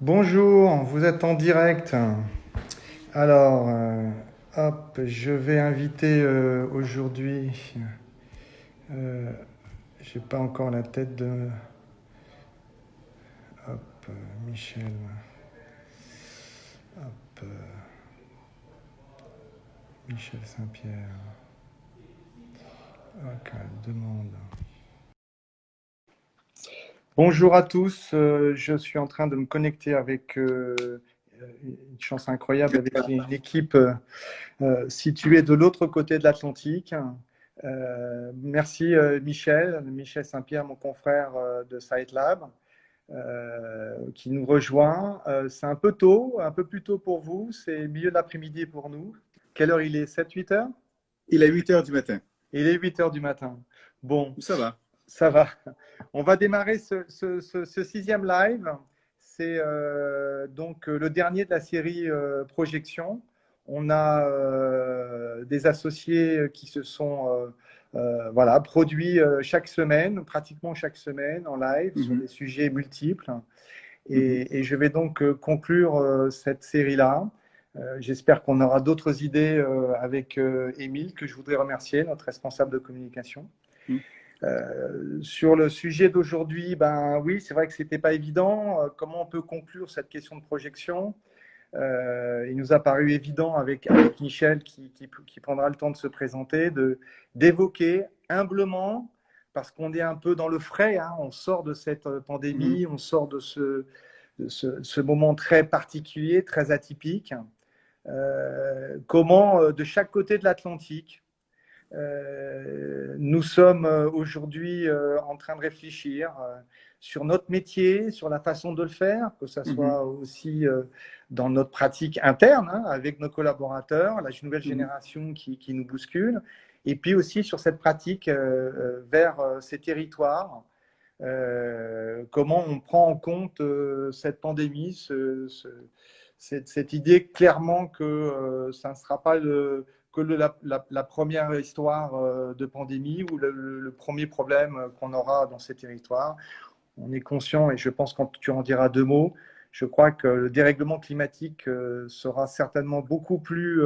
Bonjour, vous êtes en direct. Alors, hop, je vais inviter aujourd'hui. euh, j'ai pas encore la tête de. Hop, Michel. Hop, Michel Saint-Pierre. Ok, demande. Bonjour à tous. Je suis en train de me connecter avec une chance incroyable avec une équipe située de l'autre côté de l'Atlantique. Merci Michel Saint-Pierre, mon confrère de SiteLab, qui nous rejoint. C'est un peu tôt, un peu plus tôt pour vous, c'est milieu de l'après-midi pour nous. Quelle heure il est? 7-8 heures? Il est 8 heures du matin. Il est 8 heures du matin. Bon, Ça va. ça va. On va démarrer ce sixième live. C'est donc le dernier de la série Projection. On a des associés qui se sont voilà, produits chaque semaine, pratiquement chaque semaine en live sur Mhm, des sujets multiples. mhm. Et je vais donc conclure cette série-là. J'espère qu'on aura d'autres idées avec Émile, que je voudrais remercier, notre responsable de communication. Mhm. Sur le sujet d'aujourd'hui, ben oui, c'est vrai que c'était pas évident. Comment on peut conclure cette question de projection? Il nous a paru évident avec Michel qui prendra le temps de se présenter, d'évoquer humblement, parce qu'on est un peu dans le frais, hein, on sort de cette Mhm. pandémie, on sort de ce moment très particulier, très atypique. Comment, de chaque côté de l'Atlantique, nous sommes aujourd'hui en train de réfléchir sur notre métier, sur la façon de le faire, que ce Mhm. soit aussi dans notre pratique interne hein, avec nos collaborateurs, la nouvelle Mhm. génération qui nous bouscule, et puis aussi sur cette pratique vers ces territoires. Comment on prend en compte cette pandémie, cette idée clairement que ça ne sera pas que la première histoire de pandémie ou le premier problème qu'on aura dans ces territoires. On est conscient, et je pense quand tu en diras deux mots, je crois que le dérèglement climatique sera certainement beaucoup plus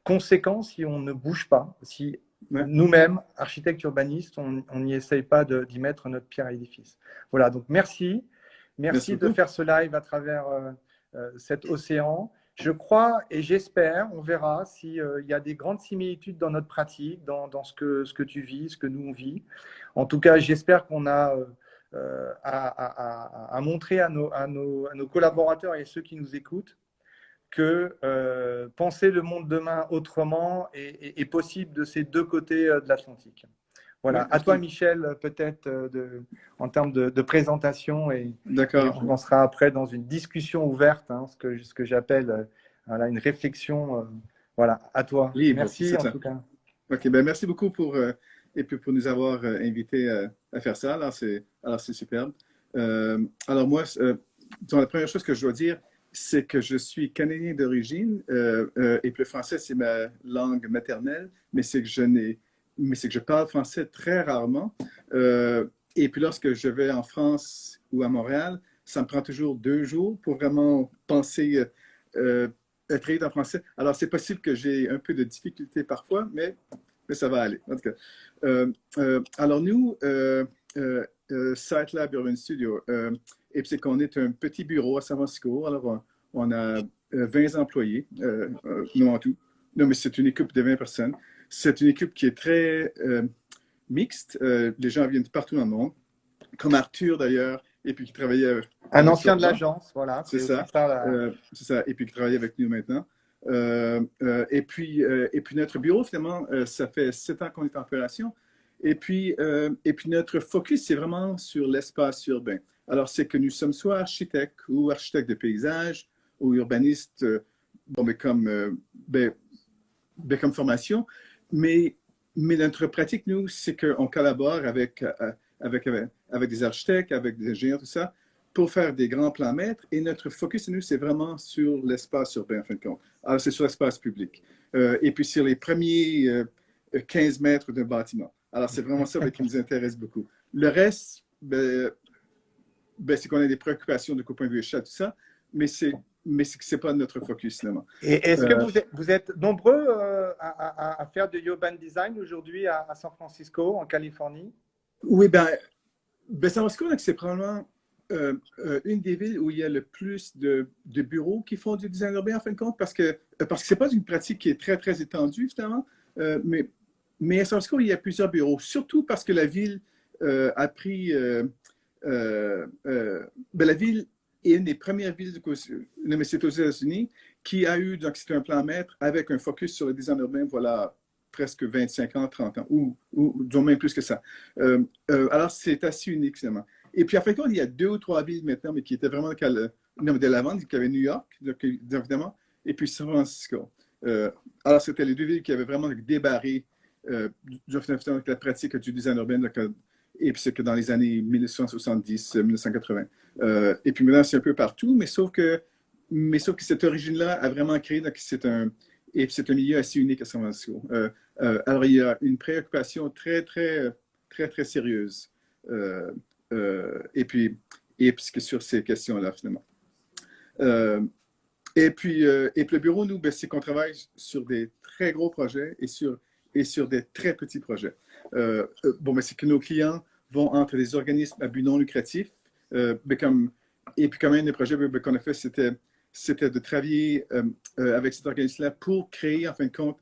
conséquent si on ne bouge pas, si Ouais. nous-mêmes, architectes urbanistes, on n'y essaye pas d'y mettre notre pierre à l'édifice. Voilà, donc merci. Merci Merci de beaucoup. faire ce live à travers cet océan. Je crois et j'espère, on verra s'il y a des grandes similitudes dans notre pratique, dans ce que tu vis, ce que nous on vit. En tout cas, j'espère qu'on a à montrer à nos collaborateurs et ceux qui nous écoutent que penser le monde demain autrement est possible de ces deux côtés de l'Atlantique. Oui, Voilà, à toi absolument. Michel, peut-être en termes de présentation et D'accord. on lancera après dans une discussion ouverte, hein, ce que j'appelle voilà, une réflexion. Voilà, à toi. Libre, Merci c'est en ça. tout cas. OK, ben merci beaucoup et puis pour nous avoir invités à faire ça. Alors c'est superbe. Alors moi, disons, la première chose que je dois dire, c'est que je suis canadien d'origine et puis le français, c'est ma langue maternelle, mais c'est que je parle français très rarement. Euh, et puis lorsque je vais en France ou à Montréal, ça me prend toujours 2 jours pour vraiment penser, euh, être en français. Alors c'est possible que j'ai un peu de difficulté parfois, mais ça va aller. En tout cas, alors nous, SiteLab Urban Studio, et puis c'est qu'on est un petit bureau à San Francisco. Alors on a 20 employés, non en tout. Non, mais c'est une équipe de 20 personnes. C'est une équipe qui est très mixte. Les gens viennent de partout dans le monde, comme Arthur d'ailleurs, et puis qui travaillait Un avec toi ancien de avant. l'agence, voilà, C'est c'est aussi ça. ça. Là. C'est ça. Et puis qui travaille avec nous maintenant. Et puis notre bureau, finalement, ça fait 7 ans qu'on est en opération. Et puis notre focus, c'est vraiment sur l'espace urbain. Alors, c'est que nous sommes soit architectes ou architectes de paysage ou urbanistes, bon, comme formation, mais, mais notre pratique, nous, c'est qu'on collabore avec des architectes, avec des ingénieurs, tout ça, pour faire des grands plans maîtres. Et notre focus, nous, c'est vraiment sur l'espace urbain, en fin de compte. Alors, c'est sur l'espace public. Et puis sur les premiers 15 mètres d'un bâtiment. Alors, c'est vraiment ça qui nous intéresse beaucoup. Le reste, c'est qu'on a des préoccupations de point de vue échelle, tout ça, c'est pas notre focus, finalement. Et est-ce que Euh, vous êtes nombreux à faire du urban design aujourd'hui à San Francisco, en Californie? oui, San Francisco, donc, c'est probablement une des villes où il y a le plus de bureaux qui font du design urbain, en fin de compte, parce que c'est pas une pratique qui est très, très étendue, finalement. Mais à San Francisco, il y a plusieurs bureaux, surtout parce que la ville a pris... la ville est une des premières villes mais c'est aux États-Unis qui a eu, donc c'est un plan maître avec un focus sur le design urbain, voilà, presque 25 ans, 30 ans, ou disons même plus que ça. Alors, c'est assez unique, finalement. Et puis, en fait, il y a 2 ou 3 villes maintenant, mais qui étaient vraiment de l'avant, il y avait New York, donc, évidemment, et puis San Francisco. Alors, c'était les 2 villes qui avaient vraiment débarré la pratique du design urbain, donc, et puis c'est que dans les années 1970, 1980. Et puis maintenant, c'est un peu partout, mais sauf que cette origine-là a vraiment créé, donc c'est un milieu assez unique à San Francisco. Alors, il y a une préoccupation très, très, très, très sérieuse. Euh, et puis sur ces questions-là, finalement. Euh, et puis le bureau, nous, c'est qu'on travaille sur des très gros projets et sur des très petits projets. C'est que nos clients vont entre des organismes à but non lucratif, et puis quand même, les projets qu'on a fait, c'était de travailler avec cet organisme-là pour créer, en fin de compte,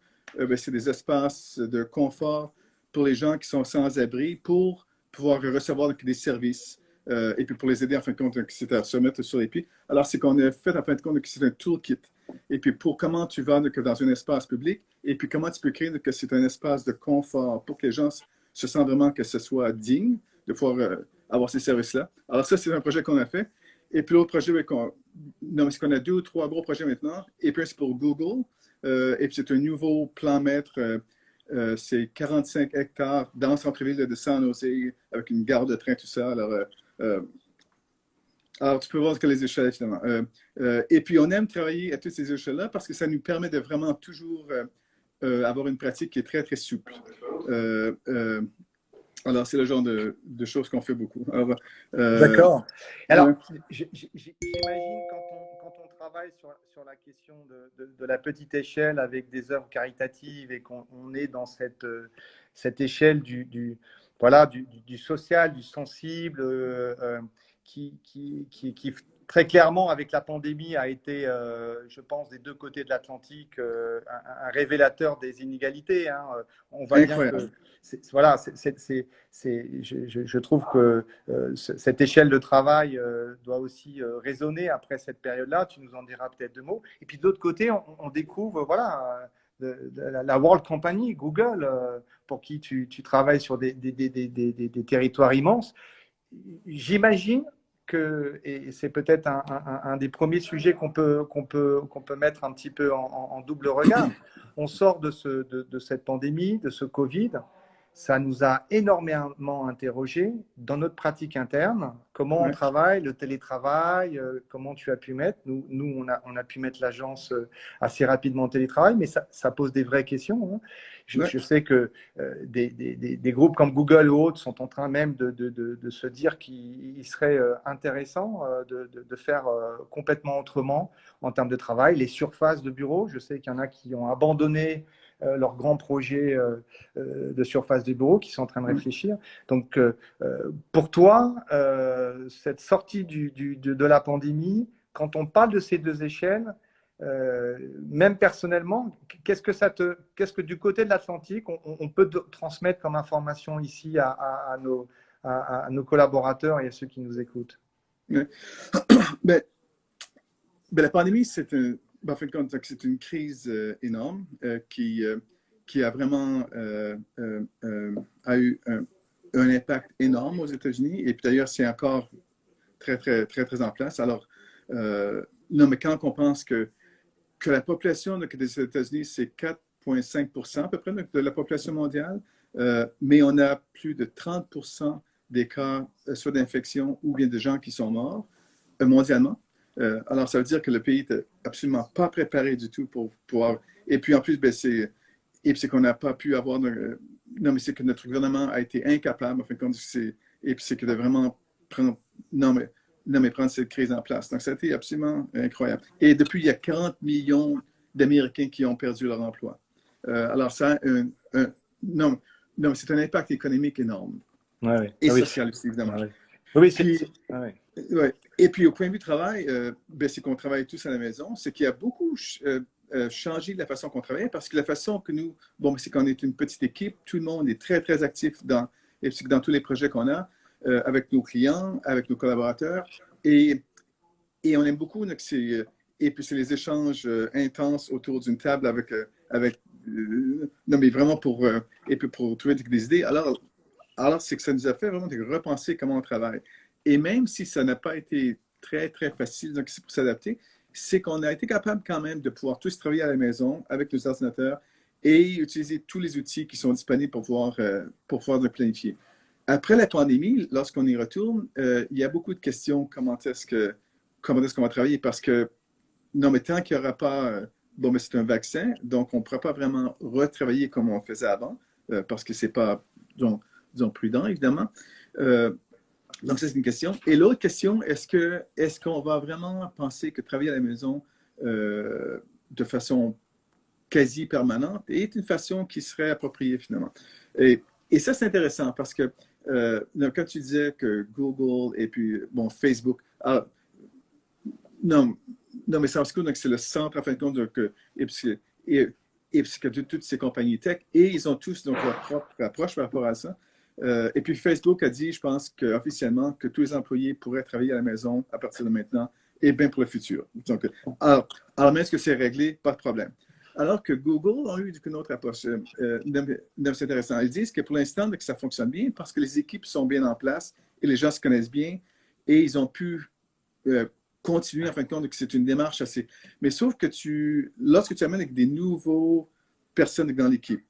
c'est des espaces de confort pour les gens qui sont sans abri, pour pouvoir recevoir des services, et puis pour les aider, en fin de compte, c'est à se mettre sur les pieds. Alors, c'est qu'on a fait, en fin de compte, que c'est un toolkit. Et puis, pour comment tu vas dans un espace public, et puis comment tu peux créer que c'est un espace de confort pour que les gens se sentent vraiment que ce soit digne de pouvoir avoir ces services-là. Alors, ça, c'est un projet qu'on a fait. Et puis, l'autre projet, c'est qu'on a 2 ou 3 gros projets maintenant. Et puis, c'est pour Google. Et puis, c'est un nouveau plan maître. C'est 45 hectares dans le centre-ville de San Jose, avec une gare de train, tout ça. Euh, alors, tu peux voir que les échelles, finalement. Et puis, on aime travailler à toutes ces échelles-là parce que ça nous permet de vraiment toujours avoir une pratique qui est très, très souple. Euh, euh, alors, c'est le genre de choses qu'on fait beaucoup. Alors, D'accord. ouais, Alors, j'imagine quand on travaille sur la question de la petite échelle avec des œuvres caritatives et qu'on est dans cette échelle voilà, du social, du sensible, qui très clairement, avec la pandémie, a été, je pense, des 2 côtés de l'Atlantique, un révélateur des inégalités, hein. On voit bien que, incroyable. voilà, je trouve que cette échelle de travail doit aussi résonner après cette période-là. Tu nous en diras peut-être 2 mots. Et puis de l'autre côté, on découvre voilà, la World Company, Google, pour qui tu travailles sur des territoires immenses. J'imagine que, et c'est peut-être un des premiers sujets qu'on peut mettre un petit peu en double regard, on sort de cette pandémie, de ce Covid, ça nous a énormément interrogés dans notre pratique interne, comment on Ouais, travaille, le télétravail, comment tu as pu mettre. Nous on a pu mettre l'agence assez rapidement en télétravail, mais ça pose des vraies questions, hein. ouais, Je sais que des groupes comme Google ou autres sont en train même de se dire qu'il serait intéressant de faire complètement autrement en termes de travail. Les surfaces de bureaux, je sais qu'il y en a qui ont abandonné leurs grands projets de surface de bureau, qui sont en train de réfléchir. Donc, pour toi, cette sortie de la pandémie, quand on parle de ces 2 échelles, même personnellement, qu'est-ce que du côté de l'Atlantique, on peut transmettre comme information ici à nos collaborateurs et à ceux qui nous écoutent? ouais. Ben, la pandémie, en fin de compte, c'est une crise énorme qui a vraiment a eu un impact énorme aux États-Unis. Et puis d'ailleurs, c'est encore très, très, très, très en place. Alors, non, mais quand on pense que la population des États-Unis, c'est 4,5% à peu près de la population mondiale, mais on a plus de 30% des cas, soit d'infection ou bien de gens qui sont morts mondialement. Alors, ça veut dire que le pays n'était absolument pas préparé du tout pour pouvoir. Et puis, en plus, c'est qu'on n'a pas pu avoir. Non, mais c'est que notre gouvernement a été incapable, en fin de compte, et puis c'est que de vraiment prendre. Non, mais non, mais prendre cette crise en place. Donc, ça a été absolument incroyable. Et depuis, il y a 40 millions d'Américains qui ont perdu leur emploi. Alors, ça a non, non, c'est un impact économique énorme Ouais, ouais. et Ah oui. social aussi, évidemment. Ouais, ouais. Oui, Puis, ah ouais. ouais. Et puis, au point de vue travail, ben, c'est qu'on travaille tous à la maison. C'est qu'il y a beaucoup changé de la façon qu'on travaille parce que la façon que nous, bon, c'est qu'on est une petite équipe, tout le monde est très, très actif dans tous les projets qu'on a, avec nos clients, avec nos collaborateurs. Et, et on aime beaucoup, et puis c'est les échanges intenses autour d'une table non, mais vraiment et puis pour trouver des idées. Alors, c'est que ça nous a fait vraiment repenser comment on travaille. Et même si ça n'a pas été très, très facile, donc c'est pour s'adapter, c'est qu'on a été capable quand même de pouvoir tous travailler à la maison avec nos ordinateurs et utiliser tous les outils qui sont disponibles pour pouvoir nous planifier. Après la pandémie, lorsqu'on y retourne, il y a beaucoup de questions. Comment est-ce qu'on va travailler? Parce que, non, mais tant qu'il n'y aura pas, bon, mais c'est un vaccin, donc on ne pourra pas vraiment retravailler comme on faisait avant, parce que c'est pas, disons, disons, prudent, évidemment. Euh, donc, ça, c'est une question. Et l'autre question, est-ce qu'on va vraiment penser que travailler à la maison de façon quasi permanente est une façon qui serait appropriée, finalement? Et ça, c'est intéressant parce que quand tu disais que Google et puis, bon, Facebook, alors, non, non, mais San Francisco, donc c'est le centre, en fin de compte, et, et que toutes ces compagnies tech, et ils ont tous donc leur propre approche par rapport à ça. Et puis Facebook a dit, je pense officiellement, que tous les employés pourraient travailler à la maison à partir de maintenant et bien pour le futur. Donc, alors même que c'est réglé, pas de problème. Alors que Google a eu une autre approche. C'est intéressant. Ils disent que pour l'instant, que ça fonctionne bien parce que les équipes sont bien en place et les gens se connaissent bien et ils ont pu euh, continuer, en fin de compte, que c'est une démarche assez. Mais sauf que lorsque tu amènes avec des nouveaux personnes dans l'équipe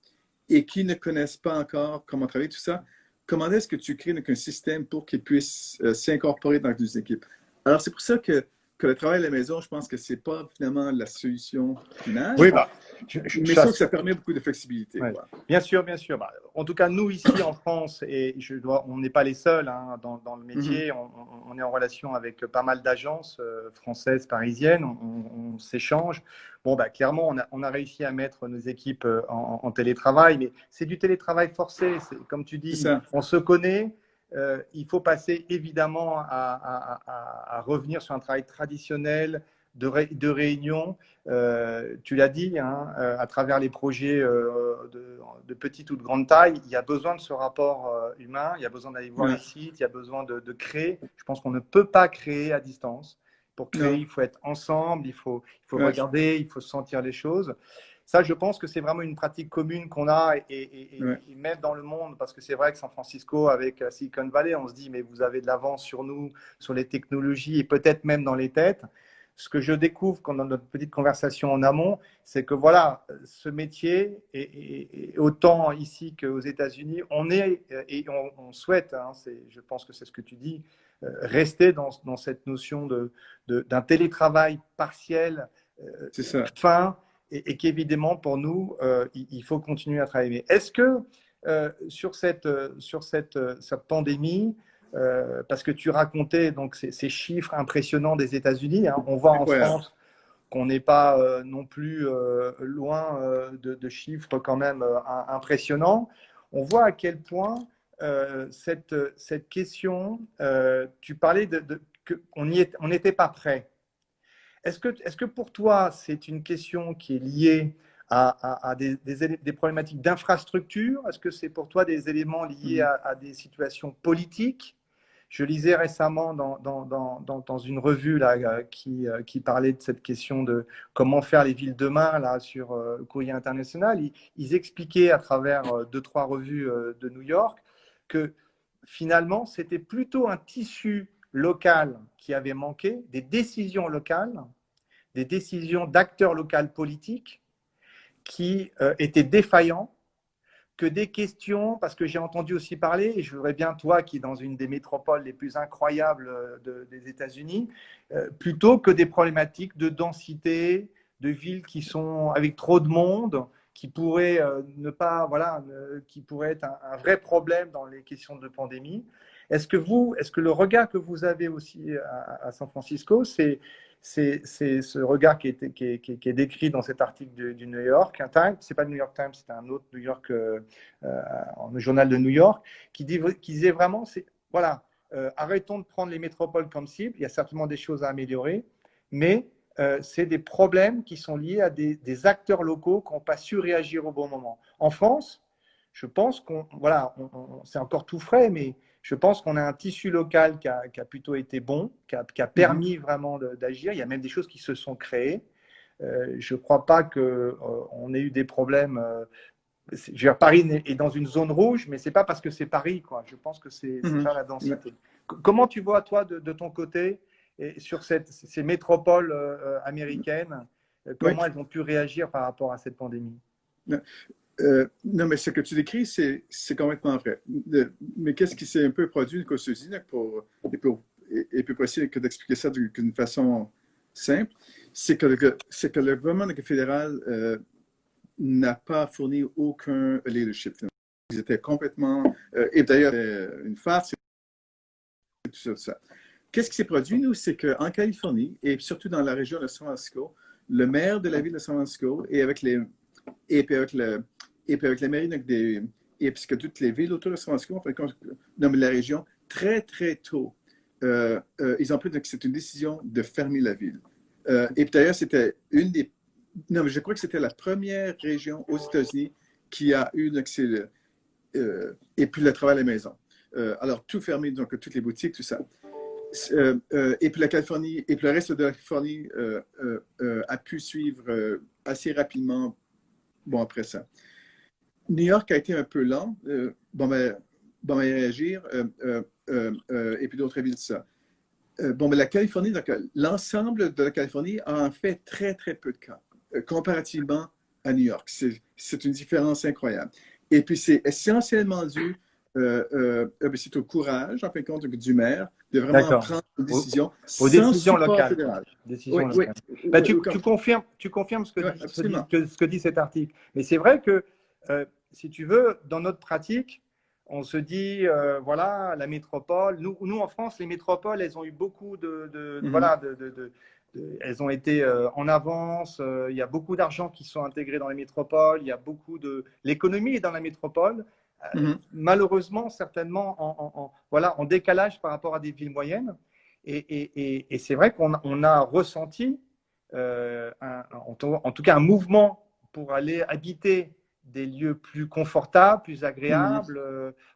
et qui ne connaissent pas encore comment travailler, tout ça, comment est-ce que tu crées donc, un système pour qu'ils puissent s'incorporer dans une équipe? Alors, c'est pour ça que le travail à la maison, je pense que c'est pas finalement la solution finale, Oui, bah, mais sauf que ça permet beaucoup de flexibilité. ouais. Quoi. Bien sûr, bien sûr. Bah, en tout cas, nous ici en France, et on n'est pas les seuls hein, dans le Mhm. métier, on est en relation avec pas mal d'agences françaises, parisiennes, on s'échange. Bon, bah, clairement, on a réussi à mettre nos équipes en télétravail, mais c'est du télétravail forcé. Comme tu C'est dis, ça. on se connaît. Il faut passer évidemment à revenir sur un travail traditionnel de réunion. Tu l'as dit, hein, à travers les projets de petite ou de grande taille, il y a besoin de ce rapport humain, il y a besoin d'aller voir les Ouais. sites, il y a besoin de créer. Je pense qu'on ne peut pas créer à distance. Pour créer, Non. il faut être ensemble, il faut Ouais. regarder, il faut sentir les choses. Ça, je pense que c'est vraiment une pratique commune qu'on a Ouais. et même dans le monde, parce que c'est vrai que San Francisco, avec Silicon Valley, on se dit, mais vous avez de l'avance sur nous, sur les technologies et peut-être même dans les têtes. Ce que je découvre dans notre petite conversation en amont, c'est que voilà, ce métier, et autant ici qu'aux États-Unis, on est et on souhaite, hein, je pense que c'est ce que tu dis, rester dans cette notion d'un télétravail partiel, C'est ça. fin, et qu'évidemment, pour nous, il faut continuer à travailler. Mais est-ce que sur cette pandémie, parce que tu racontais donc ces chiffres impressionnants des États-Unis, hein, on voit en Incroyable. France qu'on n'est pas non plus loin de chiffres quand même impressionnants. On voit à quel point cette question, tu parlais qu'on n'était pas prêt. Est-ce que pour toi, c'est une question qui est liée à des problématiques d'infrastructure? Est-ce que c'est pour toi des éléments liés Mhm. à des situations politiques? Je lisais récemment dans une revue là, qui parlait de cette question de comment faire les villes demain là, sur Courrier International. Ils expliquaient à travers deux, trois revues de New York que finalement, c'était plutôt un tissu local qui avait manqué, des décisions locales, des décisions d'acteurs locaux politiques qui étaient défaillants, que des questions, parce que j'ai entendu aussi parler, et je voudrais bien toi qui es dans une des métropoles les plus incroyables des États-Unis, plutôt que des problématiques de densité, de villes qui sont avec trop de monde, qui pourraient ne pas, voilà, qui pourraient être un vrai problème dans les questions de pandémie. Est-ce que le regard que vous avez aussi à San Francisco, c'est ce regard qui est décrit dans cet article du New York Times, c'est pas le New York Times, c'est un autre New York, le journal de New York, qui disait vraiment, voilà, arrêtons de prendre les métropoles comme cible, il y a certainement des choses à améliorer, mais c'est des problèmes qui sont liés à des acteurs locaux qui n'ont pas su réagir au bon moment. En France, je pense voilà, c'est encore tout frais, mais je pense qu'on a un tissu local qui a plutôt été bon, qui a permis vraiment d'agir. Il y a même des choses qui se sont créées. Je ne crois pas qu'on ait eu des problèmes. Je veux dire, Paris est dans une zone rouge, mais ce n'est pas parce que c'est Paris, quoi. Je pense que c'est ça la densité. Comment tu vois, toi, de ton côté, et sur ces métropoles américaines, comment elles ont pu réagir par rapport à cette pandémie? Non, mais ce que tu décris, c'est complètement vrai. Mais qu'est-ce qui s'est un peu produit, comme je te dis, et plus possible que d'expliquer ça d'une façon simple, c'est que le gouvernement fédéral n'a pas fourni aucun leadership. Ils étaient complètement... et d'ailleurs, une farce et tout ça. Qu'est-ce qui s'est produit, nous, c'est qu'en Californie, et surtout dans la région de San Francisco, le maire de la ville de San Francisco, et puis avec la mairie, et puisque toutes les villes autour de San Francisco, non, mais la région, très, très tôt, ils ont pris que c'est une décision de fermer la ville. Et puis d'ailleurs, c'était une des... Non, mais je crois que c'était la première région aux États-Unis qui a eu et puis le travail à la maison. Alors, tout fermé, donc toutes les boutiques, tout ça. Et puis la Californie, et puis le reste de la Californie a pu suivre assez rapidement, bon, après ça. New York a été un peu lent, à réagir, et puis d'autres villes, ça. Mais la Californie, l'ensemble de la Californie a en fait très, très peu de cas, comparativement à New York. C'est une différence incroyable. Et puis, c'est essentiellement dû, c'est au courage, en fin de compte, du maire de vraiment prendre une décision aux sans décisions support locales. fédéral. Décisions locales. Bah, tu confirmes ce que dit cet article. Mais c'est vrai que, si tu veux, dans notre pratique, on se dit, voilà, la métropole, nous en France, les métropoles, elles ont eu beaucoup elles ont été en avance, il y a beaucoup d'argent qui sont intégrés dans les métropoles, il y a l'économie est dans la métropole, malheureusement, certainement en décalage par rapport à des villes moyennes. Et c'est vrai qu'on a ressenti, en tout cas, un mouvement pour aller habiter des lieux plus confortables, plus agréables,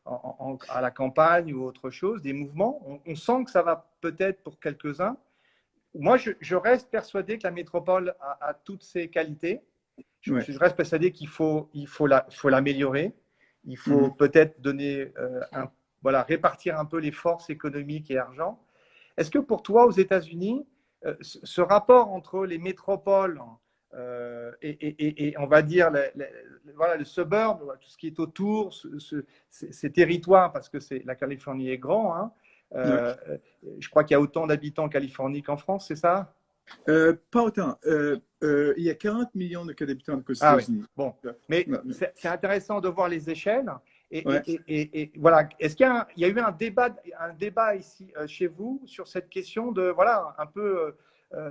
à la campagne ou autre chose, des mouvements. On sent que ça va peut-être pour quelques-uns. Moi, je reste persuadé que la métropole a toutes ses qualités. Je reste persuadé qu'il faut l'améliorer. Il faut peut-être répartir un peu les forces économiques et argent. Est-ce que pour toi, aux États-Unis, ce rapport entre les métropoles et on va dire le suburb, tout ce qui est autour, ces territoires, parce que la Californie est grand, hein, je crois qu'il y a autant d'habitants en Californie qu'en France, c'est ça? Pas autant. Il y a 40 millions d'habitants aux Oui. États-Unis. Bon, mais c'est intéressant de voir les échelles. Et voilà, est-ce qu'il y a eu un débat ici chez vous sur cette question de, voilà, un peu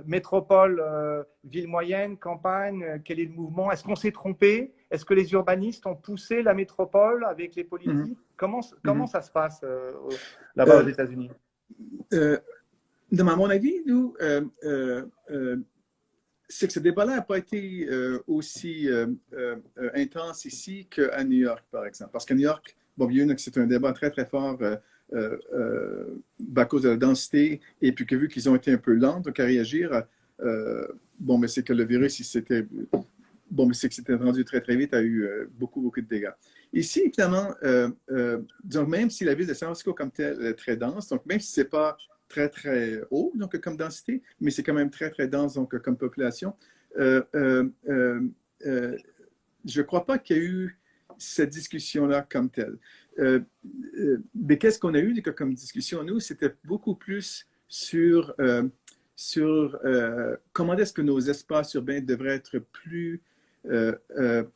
métropole, ville moyenne, campagne, quel est le mouvement? Est-ce qu'on s'est trompé? Est-ce que les urbanistes ont poussé la métropole avec les politiques? Comment ça se passe là-bas aux États-Unis? À mon avis, nous, c'est que ce débat-là n'a pas été aussi intense ici qu'à New York, par exemple. Parce qu'à New York, c'est un débat très, très fort à cause de la densité, et puis que vu qu'ils ont été un peu lents donc à réagir, mais c'est que le virus, c'est que c'était rendu très, très vite, a eu beaucoup, beaucoup de dégâts. Ici, finalement, donc même si la ville de San Francisco comme telle est très dense, donc même si ce n'est pas très, très haut, donc comme densité, mais c'est quand même très, très dense, donc comme population. Je ne crois pas qu'il y a eu cette discussion-là comme telle. Mais qu'est-ce qu'on a eu comme discussion, nous? C'était beaucoup plus sur comment est-ce que nos espaces urbains devraient être plus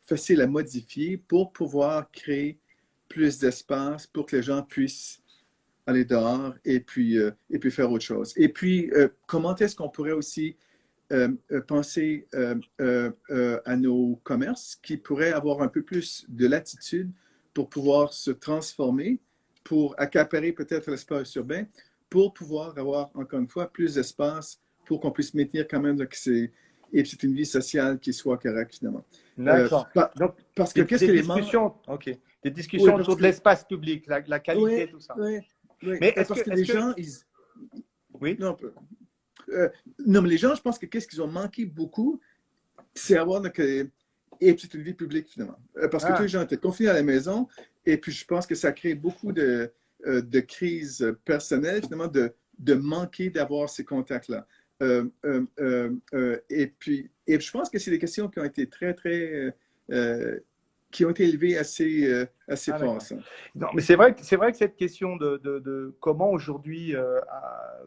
faciles à modifier pour pouvoir créer plus d'espace pour que les gens puissent aller dehors et puis faire autre chose. Et puis, comment est-ce qu'on pourrait aussi penser à nos commerces qui pourraient avoir un peu plus de latitude pour pouvoir se transformer, pour accaparer peut-être l'espace urbain, pour pouvoir avoir, encore une fois, plus d'espace pour qu'on puisse maintenir quand même et c'est une vie sociale qui soit correcte, finalement. D'accord. Donc, Parce que qu'est-ce des que les membres... discussions, ok. Des Oui, discussions parce autour de que, l'espace public, la oui, qualité, tout ça. oui, oui. Mais est-ce Parce que est-ce les que, gens, oui, non, non, mais les gens, je pense que qu'est-ce qu'ils ont manqué beaucoup, c'est avoir et puis c'est une vie publique finalement. Parce que tous les ah, gens étaient confinés à la maison et puis je pense que ça crée beaucoup de crises personnelles finalement de manquer d'avoir ces contacts-là. Et je pense que c'est des questions qui ont été qui ont été élevées assez ah, fort, d'accord. ça. Non, mais c'est vrai que cette question de comment aujourd'hui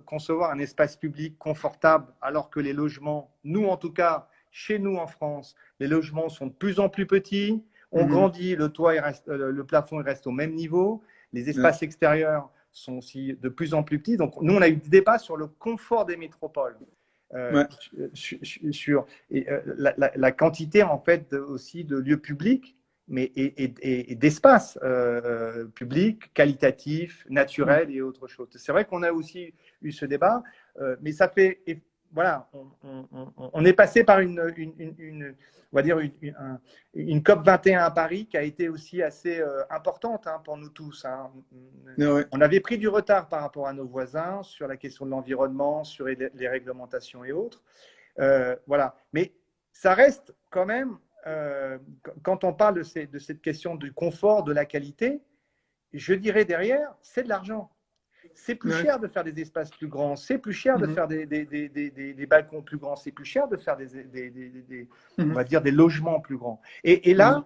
concevoir un espace public confortable, alors que les logements, nous en tout cas, chez nous en France, les logements sont de plus en plus petits, on Mhm. grandit, le toit il reste, le plafond il reste au même niveau, les Ouais, espaces extérieurs sont aussi de plus en plus petits. Donc nous, on a eu des débats sur le confort des métropoles. Euh, ouais, sur la quantité en fait aussi de lieux publics mais, et d'espaces publics, qualitatifs, mhm. naturels et autres choses. C'est vrai qu'on a aussi eu ce débat, mais ça fait, voilà, on est passé par on va dire une COP 21 à Paris qui a été aussi assez importante hein, pour nous tous. Hein. Ouais, On avait pris du retard par rapport à nos voisins sur la question de l'environnement, sur les réglementations et autres. Voilà. Mais ça reste quand même, quand on parle de cette question du confort, de la qualité, je dirais derrière, c'est de l'argent. C'est plus ouais. cher de faire des espaces plus grands, c'est plus cher de Mhm. faire des balcons plus grands, c'est plus cher de faire on Mhm. va dire, des logements plus grands. Et Mhm. là,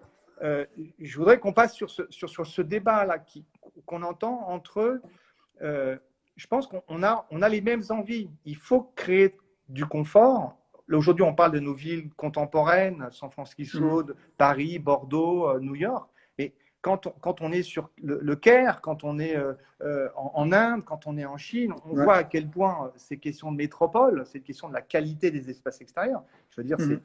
je voudrais qu'on passe sur ce débat-là qu'on entend entre euh, je pense on a les mêmes envies. Il faut créer du confort. Aujourd'hui, on parle de nos villes contemporaines, San Mhm. Francisco, Paris, Bordeaux, New York. Mais quand on est sur le Caire, quand on est en Inde, quand on est en Chine, on Ouais. voit à quel point ces questions de métropole, cette question de la qualité des espaces extérieurs, je veux dire, Mhm.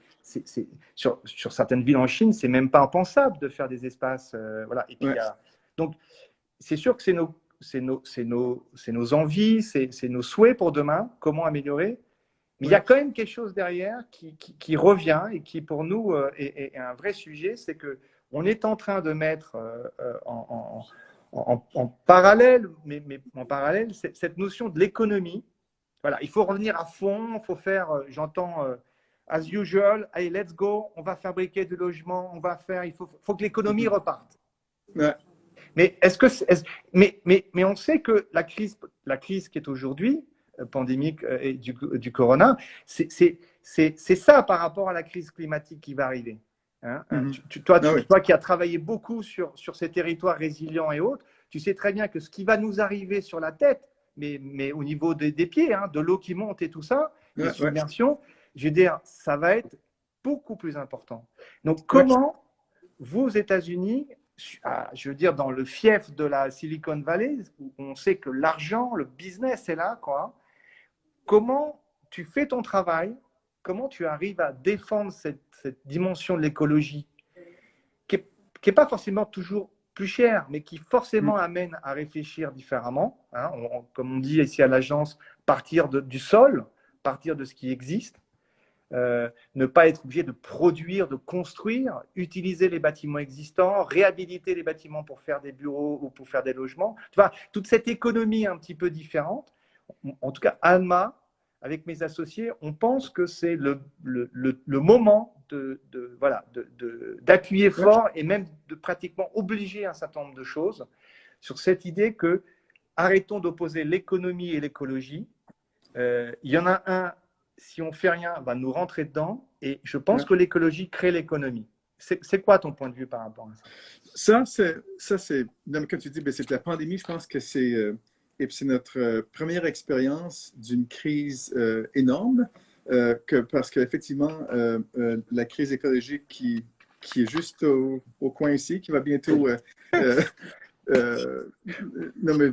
sur certaines villes en Chine, c'est même pas impensable de faire des espaces. Voilà. Et puis, Ouais. donc, c'est sûr que c'est nos envies, c'est nos souhaits pour demain, comment améliorer. Mais il y a Ouais. quand même quelque chose derrière qui revient et qui, pour nous, est un vrai sujet, c'est que on est en train de mettre en parallèle, mais en parallèle, cette notion de l'économie. Voilà, il faut revenir à fond, il faut faire, j'entends, as usual, allez, let's go, on va fabriquer du logement, on va faire, faut que l'économie Mhm. reparte. Ouais. Mais mais on sait que la crise qui est aujourd'hui, pandémique et du corona, c'est ça par rapport à la crise climatique qui va arriver. Hein. Mhm. Ah oui. Toi qui as travaillé beaucoup sur ces territoires résilients et autres, tu sais très bien que ce qui va nous arriver sur la tête, mais au niveau des pieds, hein, de l'eau qui monte et tout ça, les Ouais, ouais, submersions, je veux dire, ça va être beaucoup plus important. Donc, ouais. comment vous, aux États-Unis, je veux dire, dans le fief de la Silicon Valley, où on sait que l'argent, le business est là, quoi. Comment tu fais ton travail? Comment tu arrives à défendre cette dimension de l'écologie qui est pas forcément toujours plus chère, mais qui Mhm. forcément amène à réfléchir différemment. Hein, comme on dit ici à l'agence, partir du sol, partir de ce qui existe. Ne pas être obligé de produire, de construire, utiliser les bâtiments existants, réhabiliter les bâtiments pour faire des bureaux ou pour faire des logements. Tu vois, toute cette économie un petit peu différente. En tout cas, Alma, avec mes associés, on pense que c'est le moment voilà, d'appuyer Ouais, fort et même de pratiquement obliger un certain nombre de choses sur cette idée que arrêtons d'opposer l'économie et l'écologie. Il y en a un, si on fait rien, va nous rentrer dedans. Et je pense ouais. que l'écologie crée l'économie. C'est quoi ton point de vue par rapport à ça? Non, mais comme tu dis, ben, c'est la pandémie, je pense que et puis c'est notre première expérience d'une crise énorme, parce qu'effectivement, la crise écologique qui est juste au coin ici, qui va bientôt Non, mais,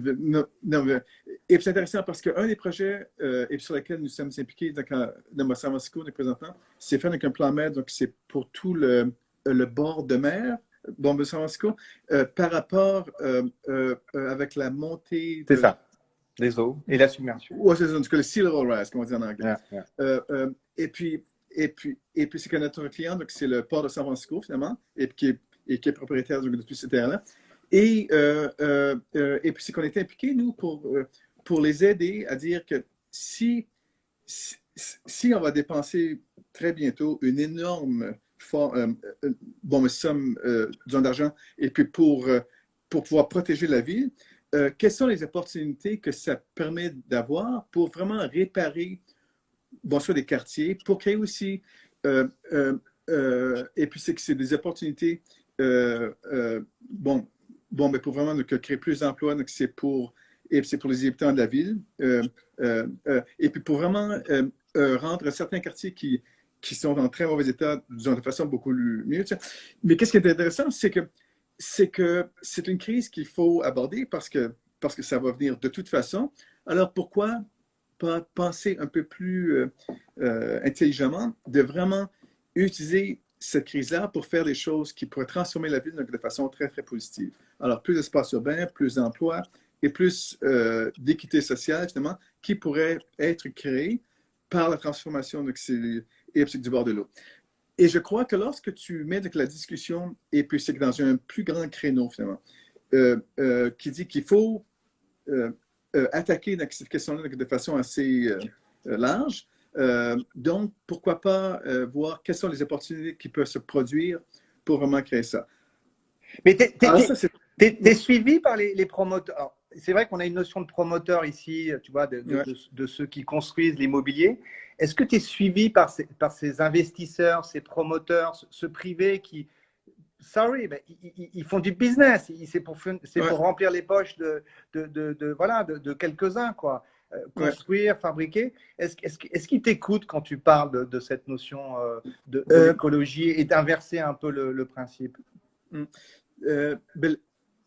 non, mais- et c'est intéressant parce qu'un des projets et sur lesquels nous sommes impliqués dans San Francisco présentement, c'est fait avec un plan mer, donc c'est pour tout le bord de mer, bon, de San Francisco, par rapport avec la montée C'est de. ça, les eaux et la submersion. Ouais, c'est ça, en tout cas, le sea level rise, comme on dit en anglais. Yeah, yeah. Et puis, c'est que notre client, donc c'est le port de San Francisco, finalement, et qui est propriétaire de tous ces terrains-là. Et puis, c'est qu'on était impliqués, nous, pour les aider à dire que si on va dépenser très bientôt une énorme somme disons, d'argent, et puis pour pouvoir protéger la ville, quelles sont les opportunités que ça permet d'avoir pour vraiment réparer bon, soit des quartiers, pour créer aussi, et puis c'est que c'est des opportunités, mais pour vraiment donc, créer plus d'emplois, donc c'est pour les habitants de la ville, et puis pour vraiment rendre certains quartiers qui sont en très mauvais état, disons, de façon beaucoup mieux. Tu sais. Mais qu'est-ce qui est intéressant, c'est que c'est une crise qu'il faut aborder parce que ça va venir de toute façon. Alors pourquoi pas penser un peu plus intelligemment, de vraiment utiliser cette crise-là pour faire des choses qui pourraient transformer la ville de façon très, très positive. Alors, plus d'espace urbain, plus d'emplois et plus d'équité sociale, finalement, qui pourrait être créée par la transformation du bord de l'eau. Et je crois que lorsque tu mets la discussion, et puis c'est dans un plus grand créneau, finalement, qui dit qu'il faut attaquer cette question-là de façon assez large. Donc, pourquoi pas voir quelles sont les opportunités qui peuvent se produire pour vraiment créer ça. Mais t'es suivi par les promoteurs. C'est vrai qu'on a une notion de promoteur ici, tu vois, de ceux qui construisent l'immobilier. Est-ce que tu es suivi par ces investisseurs, ces promoteurs, ce privé qui, sorry, mais ils font du business. C'est pour remplir les poches de quelques-uns, quoi. Construire, fabriquer. Est-ce qu'ils t'écoutent quand tu parles de cette notion de l'écologie et d'inverser un peu le principe?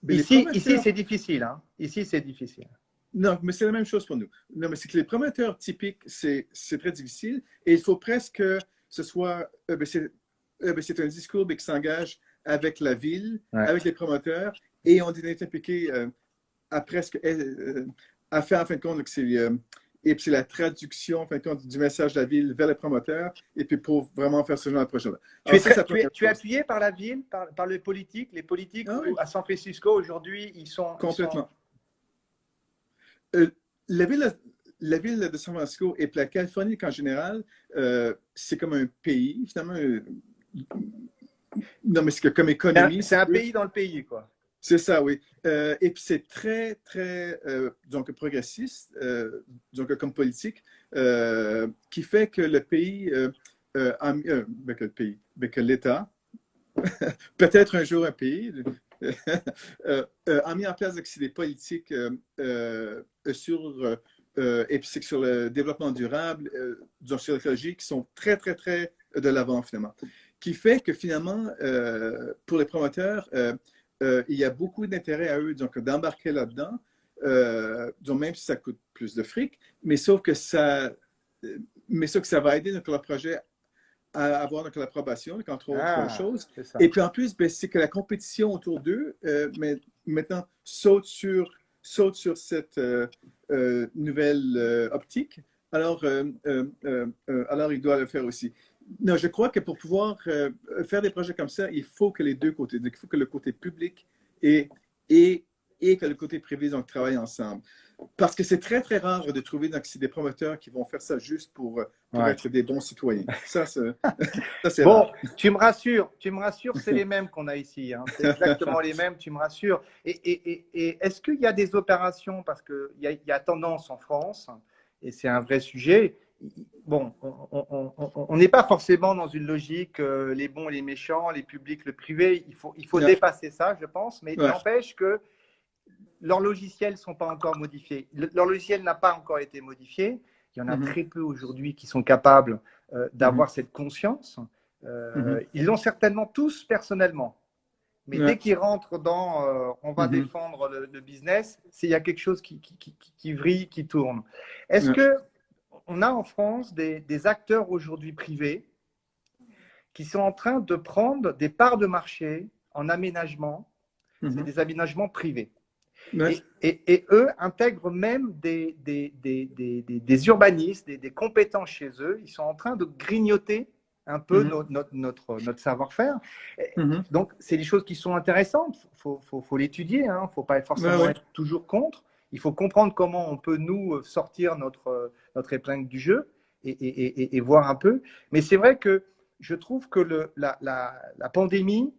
Ici, c'est difficile. Hein. Ici, c'est difficile. Non, mais c'est la même chose pour nous. Non, mais c'est que les promoteurs typiques, c'est très difficile. Et il faut presque que ce soit. C'est un discours qui s'engage avec la ville, avec les promoteurs, et on est impliqué à presque. À faire, en fin de compte, et puis c'est la traduction, en fin de compte, du message de la ville vers les promoteurs, et puis pour vraiment faire ce genre de projet-là. Tu es appuyé par la ville, par les politiques. Les politiques à San Francisco, aujourd'hui, ils sont. Complètement. La ville de San Francisco et la Californie en général, c'est comme un pays, finalement. Non, mais c'est que comme économie. C'est un pays dans le pays, quoi. C'est ça, oui. Et puis c'est très, très, donc progressiste, donc comme politique, qui fait que le pays, que l'État, peut-être un jour un pays, a mis en place des politiques et puis c'est sur le développement durable, sur l'écologie, qui sont très, très, très de l'avant, finalement. Qui fait que finalement, pour les promoteurs, il y a beaucoup d'intérêt à eux d'embarquer là-dedans, même si ça coûte plus de fric, mais sauf que ça va aider leur projet à avoir l'approbation, entre autres choses. Et puis en plus, c'est que la compétition autour d'eux, maintenant, saute sur cette nouvelle optique. Alors, il doit le faire aussi. Non, je crois que pour pouvoir faire des projets comme ça, il faut que les deux côtés, il faut que le côté public et que le côté privé travaillent ensemble. Parce que c'est très, très rare de trouver des promoteurs qui vont faire ça juste pour être des bons citoyens. Ça c'est bon, rare. tu me rassures, c'est les mêmes qu'on a ici. Hein. C'est exactement les mêmes, tu me rassures. Et est-ce qu'il y a des opérations, parce qu'il y a tendance en France, et c'est un vrai sujet, bon, on n'est pas forcément dans une logique les bons et les méchants, les publics, le privé. Il faut dépasser ça, je pense, mais n'empêche que leurs logiciels ne sont pas encore modifiés. Leur logiciel n'a pas encore été modifié. Il y en a très peu aujourd'hui qui sont capables d'avoir cette conscience. Ils l'ont certainement tous personnellement, Mais Ouais. dès qu'ils rentrent dans on va Mhm. défendre le business, il y a quelque chose qui vrille, qui tourne. Est-ce Ouais. que on a en France des acteurs aujourd'hui privés qui sont en train de prendre des parts de marché en aménagement, c'est Mhm. des aménagements privés. Ouais. Et eux intègrent même des urbanistes, des compétences chez eux. Ils sont en train de grignoter un peu Mhm. notre savoir-faire. Mhm. Donc, c'est des choses qui sont intéressantes. Faut l'étudier. Il ne faut pas Ouais, forcément ouais. être toujours contre. Il faut comprendre comment on peut, nous, sortir notre épingle du jeu et voir un peu. Mais c'est vrai que je trouve que la pandémie,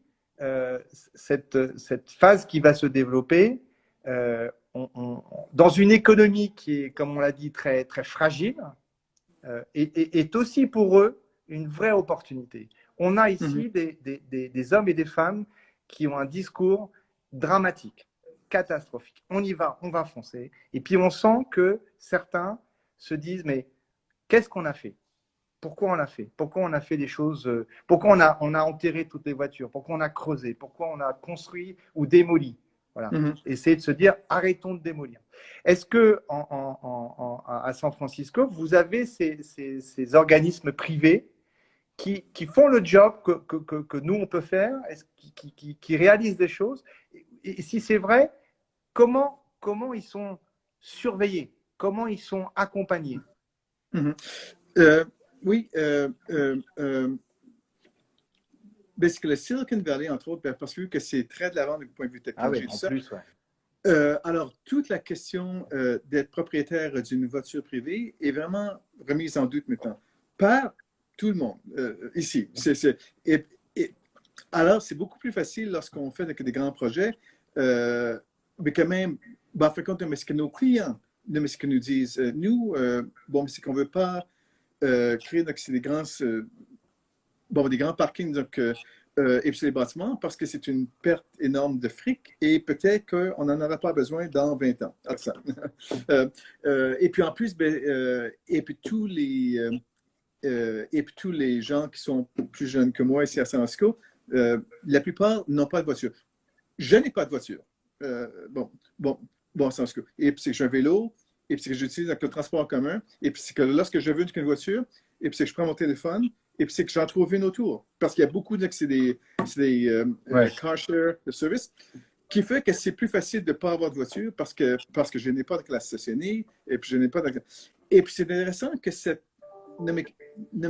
cette phase qui va se développer, dans une économie qui est, comme on l'a dit, très, très fragile, est aussi pour eux une vraie opportunité. On a Mhm. ici des hommes et des femmes qui ont un discours dramatique, catastrophique. On y va, on va foncer. Et puis on sent que certains se disent, mais qu'est-ce qu'on a fait? Pourquoi on l'a fait? Pourquoi on a fait des choses? Pourquoi on a enterré toutes les voitures? Pourquoi on a creusé? Pourquoi on a construit ou démoli? Voilà. Mhm. Essayer de se dire, arrêtons de démolir. Est-ce que à San Francisco, vous avez ces organismes privés qui font le job que nous, on peut faire, qui réalisent des choses? Et si c'est vrai, comment ils sont surveillés? Comment ils sont accompagnés? Mhm. Euh, oui, ben, c'est que le Silicon Valley, entre autres, ben, parce que c'est très de l'avant du point de vue Ah oui, technologique et tout en ça. plus, ouais. Alors, toute la question d'être propriétaire d'une voiture privée est vraiment remise en doute maintenant par tout le monde ici. Et, et- alors, c'est beaucoup plus facile lorsqu'on fait des grands projets, mais quand même, ben, en fait, compte, mais ce que nos clients, mais ce que nous disent, nous, bon, c'est qu'on ne veut pas créer donc, des grands bon, des grands parkings donc, et puis les bâtiments parce que c'est une perte énorme de fric et peut-être qu'on n'en aura pas besoin dans 20 ans. Ah, ça. Et puis en plus, ben, et puis tous les gens qui sont plus jeunes que moi ici à San Francisco, la plupart n'ont pas de voiture. Je n'ai pas de voiture. Bon, bon, bon, à San Francisco. Et puis c'est que j'ai un vélo, et puis c'est que j'utilise le transport en commun, et puis c'est que lorsque je veux une voiture, et puis c'est que je prends mon téléphone, et puis c'est que j'en trouve une autour. Parce qu'il y a beaucoup de Ouais. car share de service, qui fait que c'est plus facile de ne pas avoir de voiture parce que je n'ai pas de classe stationnée, et puis je n'ai pas de... Et puis c'est intéressant que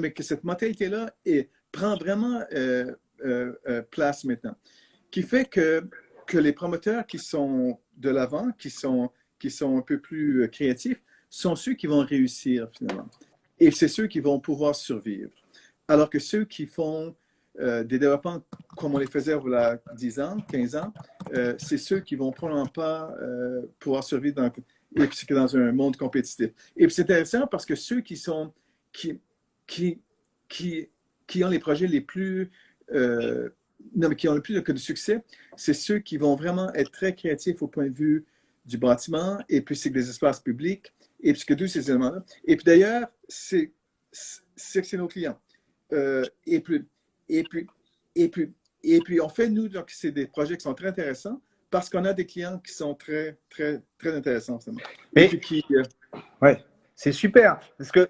que cette mentalité-là prend vraiment place maintenant qui fait que les promoteurs qui sont de l'avant, qui sont un peu plus créatifs, sont ceux qui vont réussir finalement. Et c'est ceux qui vont pouvoir survivre. Alors que ceux qui font des développements comme on les faisait il 10 ans, 15 ans, c'est ceux qui vont probablement pas pouvoir survivre dans un monde compétitif. Et c'est intéressant parce que ceux qui, qui, qui, qui ont les projets les plus non, mais qui ont le plus de succès, c'est ceux qui vont vraiment être très créatifs au point de vue du bâtiment, et puis c'est des espaces publics, et puis que tous ces éléments-là. Et puis d'ailleurs, c'est nos clients. Et puis, et puis, et puis, et puis, on fait, nous, donc, c'est des projets qui sont très intéressants parce qu'on a des clients qui sont très, très, très intéressants, justement. Et Mais puis qui. ouais, c'est super parce que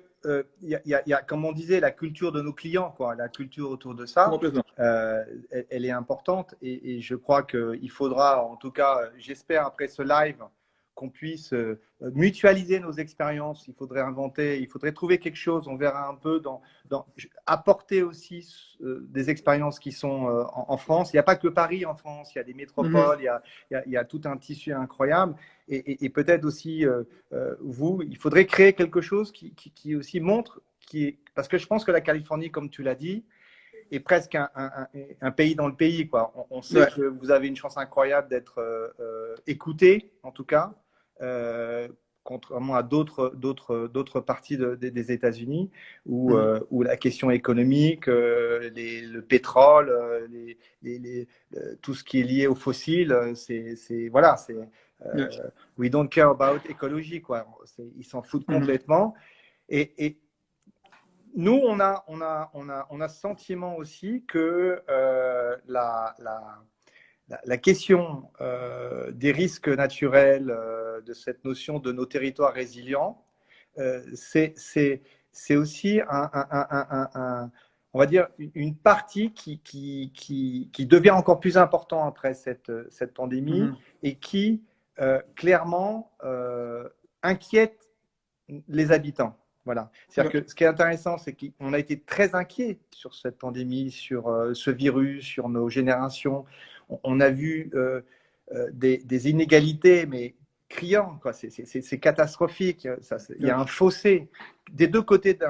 y a, comme on disait, la culture de nos clients, quoi, la culture autour de ça, Complètement. elle est importante et je crois qu'il faudra, en tout cas, j'espère après ce live, qu'on puisse mutualiser nos expériences. Il faudrait inventer, il faudrait trouver quelque chose. On verra un peu apporter aussi des expériences qui sont en France. Il n'y a pas que Paris en France. Il y a des Mhm. métropoles. Il y a tout un tissu incroyable et peut-être aussi vous, il faudrait créer quelque chose qui aussi montre, parce que je pense que la Californie, comme tu l'as dit, est presque un pays dans le pays. Quoi. On sait Ouais. que vous avez une chance incroyable d'être écouté, en tout cas, euh, contrairement à d'autres parties des États-Unis, Mhm. où la question économique, le pétrole, tout ce qui est lié aux fossiles, voilà, c'est Ouais. we don't care about écologie, quoi. Ils s'en foutent Mhm. complètement. Et nous, on a ce sentiment aussi que la question des risques naturels, de cette notion de nos territoires résilients, c'est aussi on va dire, une partie qui devient encore plus importante après cette pandémie et qui clairement inquiète les habitants. Voilà. C'est-à-dire que ce qui est intéressant, c'est qu'on a été très inquiets sur cette pandémie, sur ce virus, sur nos générations. On a vu des inégalités, mais criant, quoi. C'est catastrophique. Il y a un fossé des deux côtés de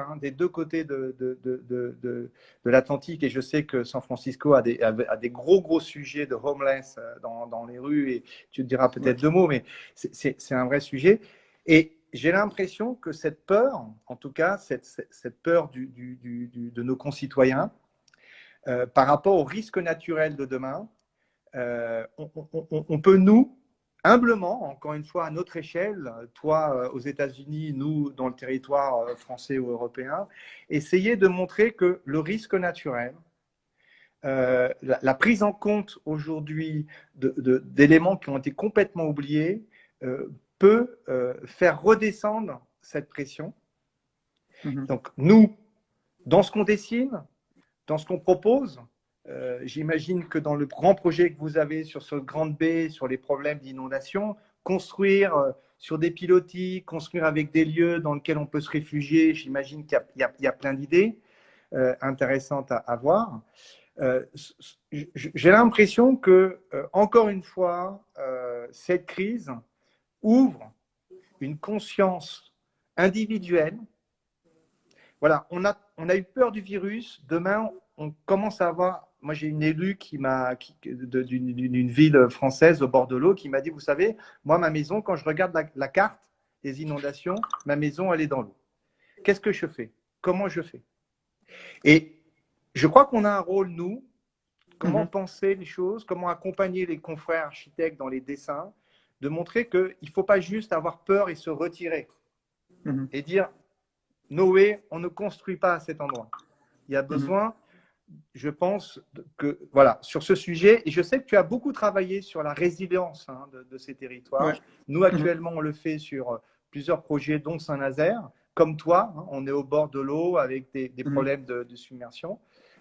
l'Atlantique. Et je sais que San Francisco a des gros sujets de homeless dans les rues. Et tu te diras peut-être deux mots, mais c'est un vrai sujet. Et j'ai l'impression que cette peur, en tout cas, cette peur de nos concitoyens, par rapport aux risques naturels de demain, on peut, nous, humblement, encore une fois, à notre échelle, toi aux États-Unis, nous dans le territoire français ou européen, essayer de montrer que le risque naturel, la prise en compte aujourd'hui d'éléments qui ont été complètement oubliés, peut faire redescendre cette pression. Donc, nous, dans ce qu'on dessine, dans ce qu'on propose, j'imagine que dans le grand projet que vous avez sur cette grande baie, sur les problèmes d'inondation, construire sur des pilotis, construire avec des lieux dans lesquels on peut se réfugier, j'imagine qu'il y a plein d'idées intéressantes à voir. J'ai l'impression que, encore une fois, cette crise ouvre une conscience individuelle. Voilà, on a eu peur du virus. Demain, on commence à avoir. Moi, j'ai une élue d'une ville française au bord de l'eau qui m'a dit, vous savez, moi, ma maison, quand je regarde la carte des inondations, ma maison, elle est dans l'eau. Qu'est-ce que je fais? Comment je fais? Et je crois qu'on a un rôle, nous, comment penser les choses, comment accompagner les confrères architectes dans les dessins, de montrer qu'il ne faut pas juste avoir peur et se retirer et dire Noé, on ne construit pas à cet endroit. Il y a besoin, je pense, que, voilà, sur ce sujet, et je sais que tu as beaucoup travaillé sur la résilience de ces territoires. Nous, actuellement, on le fait sur plusieurs projets, dont Saint-Nazaire. Comme toi, on est au bord de l'eau avec des problèmes de submersion.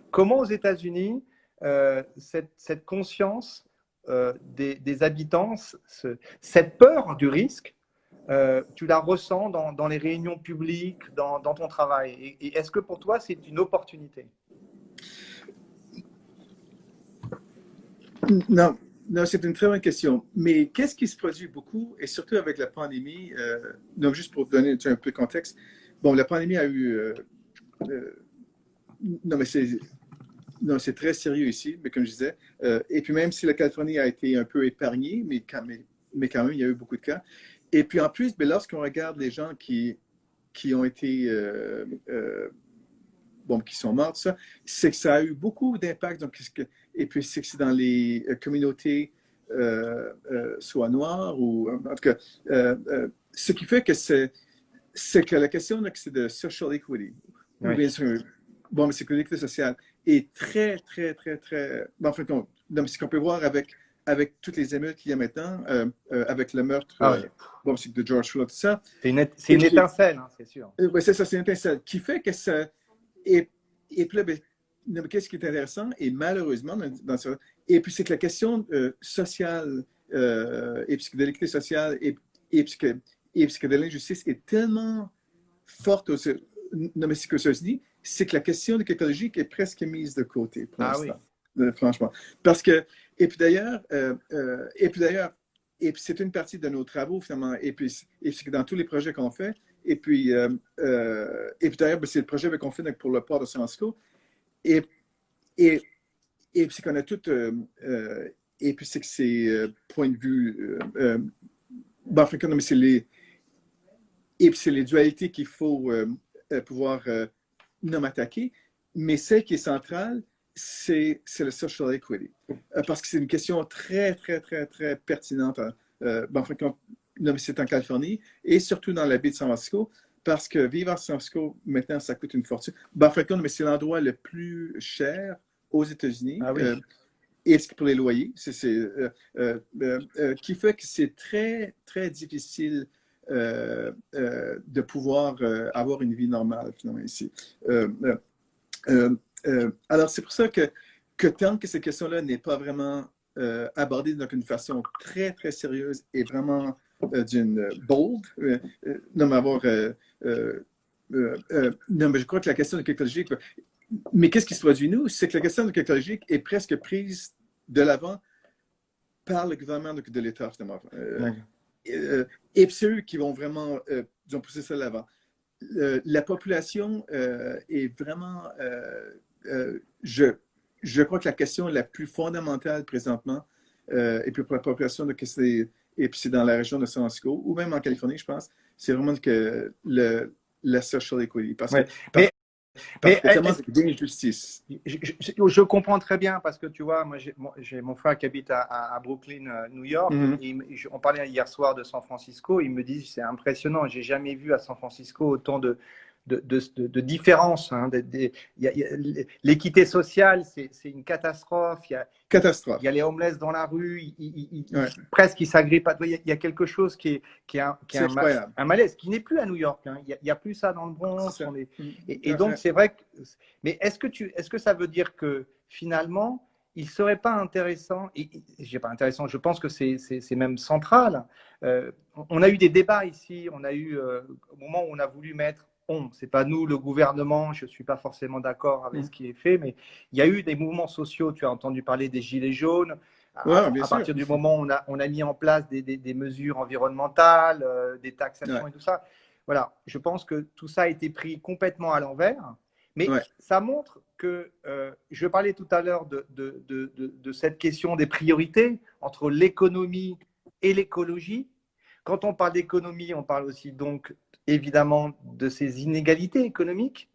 Comment aux États-Unis, cette conscience des habitants, cette peur du risque, tu la ressens dans les réunions publiques, dans ton travail. Et est-ce que pour toi, c'est une opportunité? Non, non, c'est une très bonne question. Mais qu'est-ce qui se produit beaucoup, et surtout avec la pandémie, donc juste pour donner un peu de contexte, bon, la pandémie a eu... non, mais c'est très sérieux ici, mais comme je disais. Et puis même si la Californie a été un peu épargnée, mais quand même, il y a eu beaucoup de cas. Et puis en plus, lorsqu'on regarde les gens qui ont été, qui sont morts, c'est que ça a eu beaucoup d'impact. Et puis c'est que c'est dans les communautés, soit noires ou en tout cas, ce qui fait que c'est que la question c'est de social equity. Oui. Bien sûr, mais c'est que l'équité sociale est très, très, très, très. En fait, ce qu'on peut voir avec toutes les émeutes qu'il y a maintenant, avec le meurtre de George Floyd, tout ça. C'est une étincelle, c'est sûr. Oui, c'est ça, c'est une étincelle qui fait que ça. Et puis là, qu'est-ce qui est intéressant, et malheureusement, et puis c'est que la question sociale, et puis de l'équité sociale, et puis que de l'injustice est tellement forte aux États-Unis, c'est que la question écologique est presque mise de côté pour l'instant. Oui. Franchement. Parce que, et puis d'ailleurs, c'est une partie de nos travaux, finalement, et puis c'est que dans tous les projets qu'on fait, et puis d'ailleurs, c'est le projet qu'on fait pour le port de San Francisco, et c'est qu'on a tout, et puis c'est que c'est point de vue, et puis c'est les dualités qu'il faut pouvoir non attaquer, mais celle qui est centrale, c'est le social equity. Parce que c'est une question très, très, très, très pertinente. C'est en Californie et surtout dans la baie de San Francisco, parce que vivre à San Francisco, maintenant, ça coûte une fortune. Mais c'est l'endroit le plus cher aux États-Unis. Ah oui. et pour les loyers, qui fait que c'est très, très difficile de pouvoir avoir une vie normale, finalement, ici. Alors, c'est pour ça que tant que cette question-là n'est pas vraiment abordée d'une façon très, très sérieuse et vraiment d'une bold, non, mais avoir... non, mais je crois que la question écologique, mais qu'est-ce qui se produit, nous? C'est que la question écologique est presque prise de l'avant par le gouvernement de l'État, finalement. Et c'est eux qui vont vraiment pousser ça de l'avant. La population est vraiment... je crois que la question la plus fondamentale présentement, et puis pour la population, et puis c'est dans la région de San Francisco, ou même en Californie, je pense, c'est vraiment que la social equity. Parce que, parce que tellement d'injustice. Je comprends très bien parce que tu vois, moi j'ai mon frère qui habite à Brooklyn, New York. Et on parlait hier soir de San Francisco. Il me dit c'est impressionnant. J'ai jamais vu à San Francisco autant de différences. Hein, l'équité sociale, c'est une catastrophe. Il y a les homeless dans la rue, presque ils s'agrippent. Il y a quelque chose qui est un malaise, qui n'est plus à New York. Hein. Il n'y a plus ça dans le Bronx. Et donc, c'est vrai que. Mais est-ce que ça veut dire que finalement, il ne serait pas intéressant, et je pas intéressant, je pense que c'est même central. On a eu des débats ici, on a eu, au moment où on a voulu mettre. C'est pas nous, le gouvernement, je ne suis pas forcément d'accord avec ce qui est fait, mais il y a eu des mouvements sociaux, tu as entendu parler des Gilets jaunes, à partir du moment où on a mis en place des mesures environnementales, des taxations et tout ça. Voilà, je pense que tout ça a été pris complètement à l'envers, mais ça montre que, je parlais tout à l'heure de cette question des priorités entre l'économie et l'écologie. Quand on parle d'économie, on parle aussi donc évidemment de ces inégalités économiques.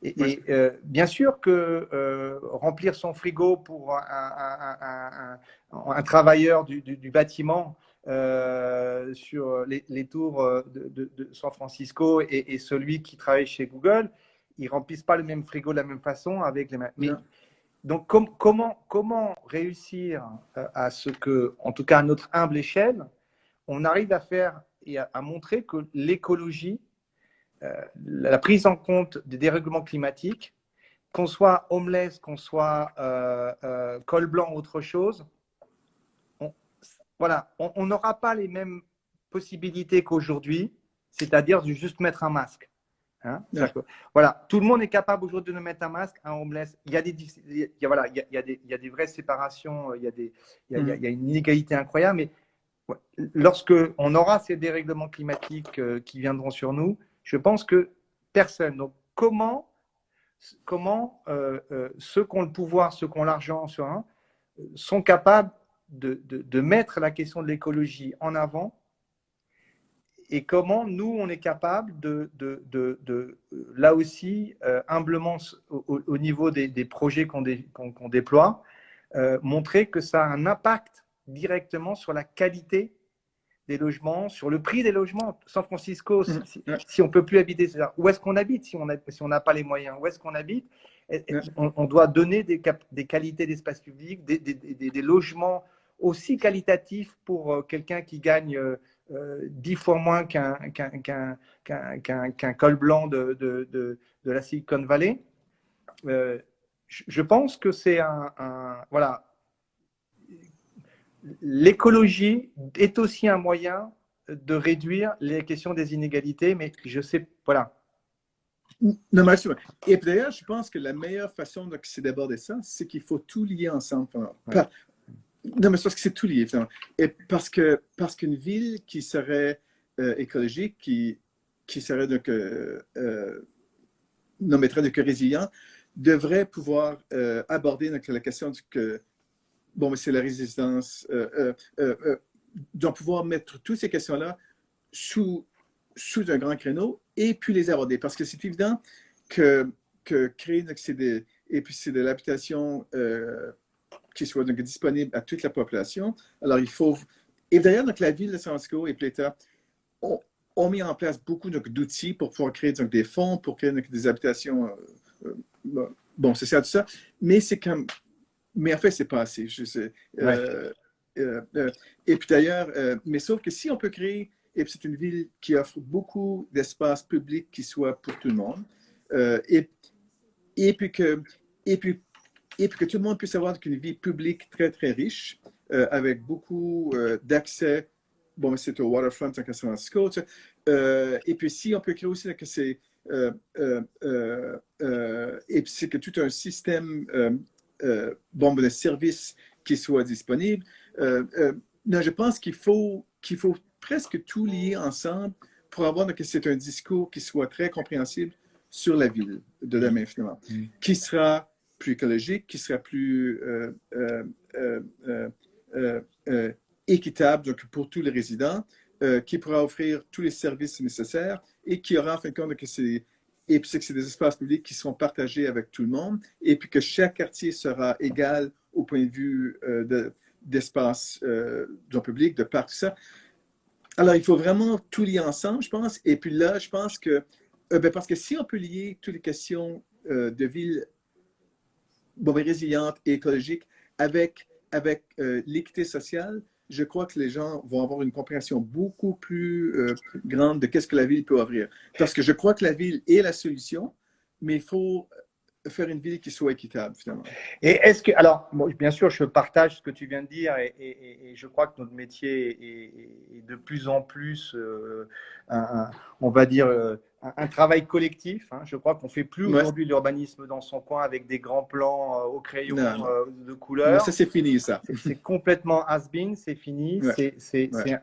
Et bien sûr que remplir son frigo pour un travailleur du bâtiment sur les tours de San Francisco et celui qui travaille chez Google, ils ne remplissent pas le même frigo de la même façon avec les mêmes. Donc, comment réussir à ce que, en tout cas à notre humble échelle, on arrive à faire et à montrer que l'écologie, la prise en compte des dérèglements climatiques, qu'on soit homeless, qu'on soit col blanc ou autre chose, on n'aura pas les mêmes possibilités qu'aujourd'hui, c'est-à-dire de juste mettre un masque. Hein, voilà, tout le monde est capable aujourd'hui de mettre un masque, un homeless. Il y a des vraies séparations, il y a une inégalité incroyable, mais lorsque on aura ces dérèglements climatiques qui viendront sur nous, je pense que personne. Donc, comment ceux qui ont le pouvoir, ceux qui ont l'argent, sont capables de mettre la question de l'écologie en avant, et comment nous, on est capable là aussi, humblement, au niveau des projets qu'on déploie, montrer que ça a un impact directement sur la qualité des logements, sur le prix des logements. San Francisco, si on ne peut plus habiter, où est-ce qu'on habite si on n'a pas les moyens? Où est-ce qu'on habite? On doit donner des qualités d'espace public, des logements aussi qualitatifs pour quelqu'un qui gagne 10 fois moins qu'un col blanc de la Silicon Valley. Je pense que c'est voilà. L'écologie est aussi un moyen de réduire les questions des inégalités, mais je sais, voilà. Non, mais et d'ailleurs, je pense que la meilleure façon d'aborder ça, c'est qu'il faut tout lier ensemble. Non, mais c'est parce que c'est tout lié, finalement. Et parce qu'une ville qui serait écologique, qui serait donc, non, mais très résilient, devrait pouvoir aborder donc, la question bon, mais c'est la résistance, doit pouvoir mettre toutes ces questions-là sous un grand créneau et puis les aborder. Parce que c'est évident que créer c'est de l'habitation qui soit donc disponible à toute la population. Alors, il faut... Et d'ailleurs, donc, la ville de San Francisco et l'État ont mis en place beaucoup d'outils pour pouvoir créer donc, des fonds, pour créer donc, des habitations... bon, c'est ça, tout ça. Mais c'est comme... mais en fait, c'est pas assez. Ouais. Et puis d'ailleurs, mais sauf que si on peut créer, et puis c'est une ville qui offre beaucoup d'espaces publics qui soient pour tout le monde, euh, et, et puis que, et puis, et puis que tout le monde puisse avoir une vie publique très, très riche, avec beaucoup d'accès. Bon, c'est au waterfront San Francisco. Et puis si on peut créer aussi que c'est et puis c'est que tout un système bon, de services qui soit disponible. Non, je pense qu'il faut presque tout lier ensemble pour avoir que c'est un discours qui soit très compréhensible sur la ville de demain, finalement, Mm. qui sera plus écologique, qui sera plus euh, euh, euh, euh, équitable donc, pour tous les résidents, qui pourra offrir tous les services nécessaires et qui aura en fin de compte que c'est et puis que c'est des espaces publics qui seront partagés avec tout le monde et puis que chaque quartier sera égal au point de vue d'espace public, de parc, tout ça. Alors, il faut vraiment tout lier ensemble, je pense. Et puis là, je pense que, parce que si on peut lier toutes les questions de ville bon, résiliente et écologique avec l'équité sociale, je crois que les gens vont avoir une compréhension beaucoup plus grande de qu'est-ce que la ville peut offrir. Parce que je crois que la ville est la solution, mais il faut faire une ville qui soit équitable, finalement. Et est-ce que, alors, bon, bien sûr, je partage ce que tu viens de dire et je crois que notre métier est de plus en plus, on va dire, un travail collectif. Hein. Je crois qu'on fait plus Ouais. aujourd'hui l'urbanisme dans son coin avec des grands plans au Non, crayon non. de Non, ça, couleur. c'est fini, ça. C'est complètement has-been, c'est fini. Ouais, ouais.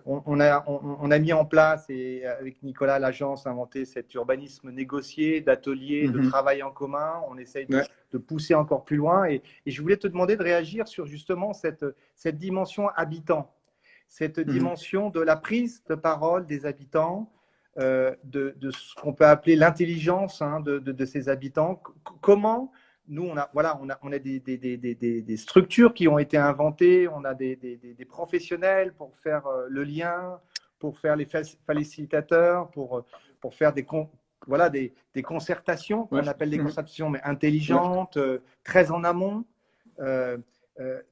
On a mis en place, et avec Nicolas, l'agence a inventé cet urbanisme négocié, d'ateliers, de Mhm. travail en commun. On essaye Ouais. de pousser encore plus loin. Et je voulais te demander de réagir sur justement cette dimension habitant, cette Mhm. dimension de la prise de parole des habitants, de ce qu'on peut appeler l'intelligence hein, de ces habitants. Comment nous, on a des structures qui ont été inventées, on a des professionnels pour faire le lien, pour faire les facilitateurs, pour faire des concertations Ouais. qu'on appelle des Mhm. concertations, mais Ouais. intelligentes, très en amont. Euh,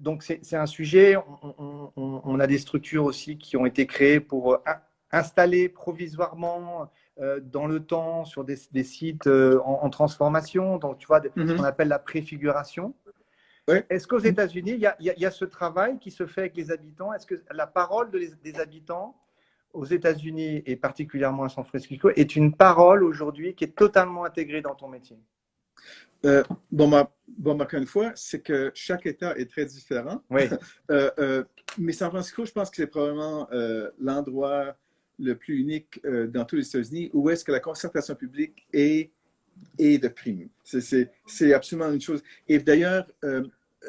donc c'est un sujet, on a des structures aussi qui ont été créées pour installer provisoirement dans le temps sur des sites en transformation, donc tu vois, ce qu'on Mhm. appelle la préfiguration. Ouais. Est-ce qu'aux États-Unis, il y a ce travail qui se fait avec les habitants? Est-ce que la parole des habitants aux États-Unis et particulièrement à San Francisco est une parole aujourd'hui qui est totalement intégrée dans ton métier? Euh, encore une fois, c'est que chaque État est très différent. Oui. Euh, euh, mais San Francisco, je pense que c'est probablement l'endroit le plus unique dans tous les États-Unis où est-ce que la concertation publique est de prime. C'est absolument une chose. Et d'ailleurs,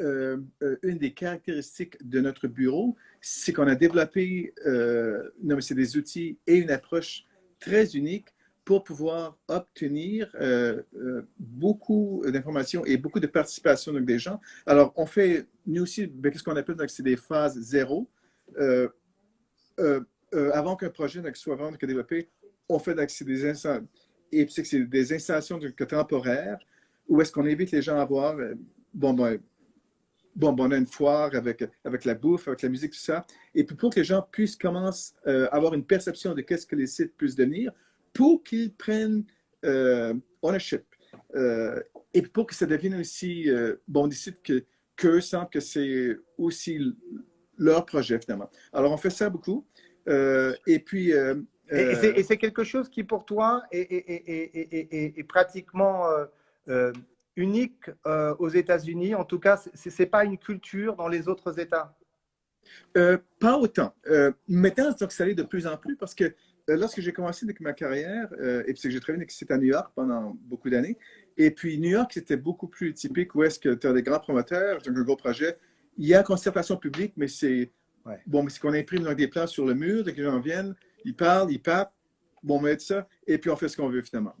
une des caractéristiques de notre bureau, c'est qu'on a développé non, mais c'est des outils et une approche très unique pour pouvoir obtenir beaucoup d'informations et beaucoup de participation donc, des gens. Alors, on fait, nous aussi, qu'est-ce qu'on appelle, c'est des phases zéro. Euh, Avant qu'un projet soit vraiment développé, on fait des installations, et puis c'est des installations temporaires où est-ce qu'on invite les gens à voir, bon, ben, on a une foire avec la bouffe, avec la musique, tout ça. Et puis pour que les gens puissent commencer à avoir une perception de qu'est-ce que les sites puissent devenir, pour qu'ils prennent ownership. Euh, et pour que ça devienne aussi, des sites qu'eux sentent que c'est aussi leur projet, finalement. Alors, on fait ça beaucoup. Et puis, Et c'est quelque chose qui, pour toi, est pratiquement euh, unique aux États-Unis. En tout cas, ce n'est pas une culture dans les autres États. Pas autant. Maintenant, donc, ça allait de plus en plus parce que lorsque j'ai commencé avec ma carrière, et puis j'ai travaillé à New York pendant beaucoup d'années, et puis New York, c'était beaucoup plus typique où est-ce que tu as des grands promoteurs, donc un gros projet. Il y a concertation publique, mais c'est Ouais. bon, mais c'est qu'on imprime donc, des plans sur le mur, donc les gens viennent, ils parlent, ils papent, bon, on met ça, et puis on fait ce qu'on veut finalement.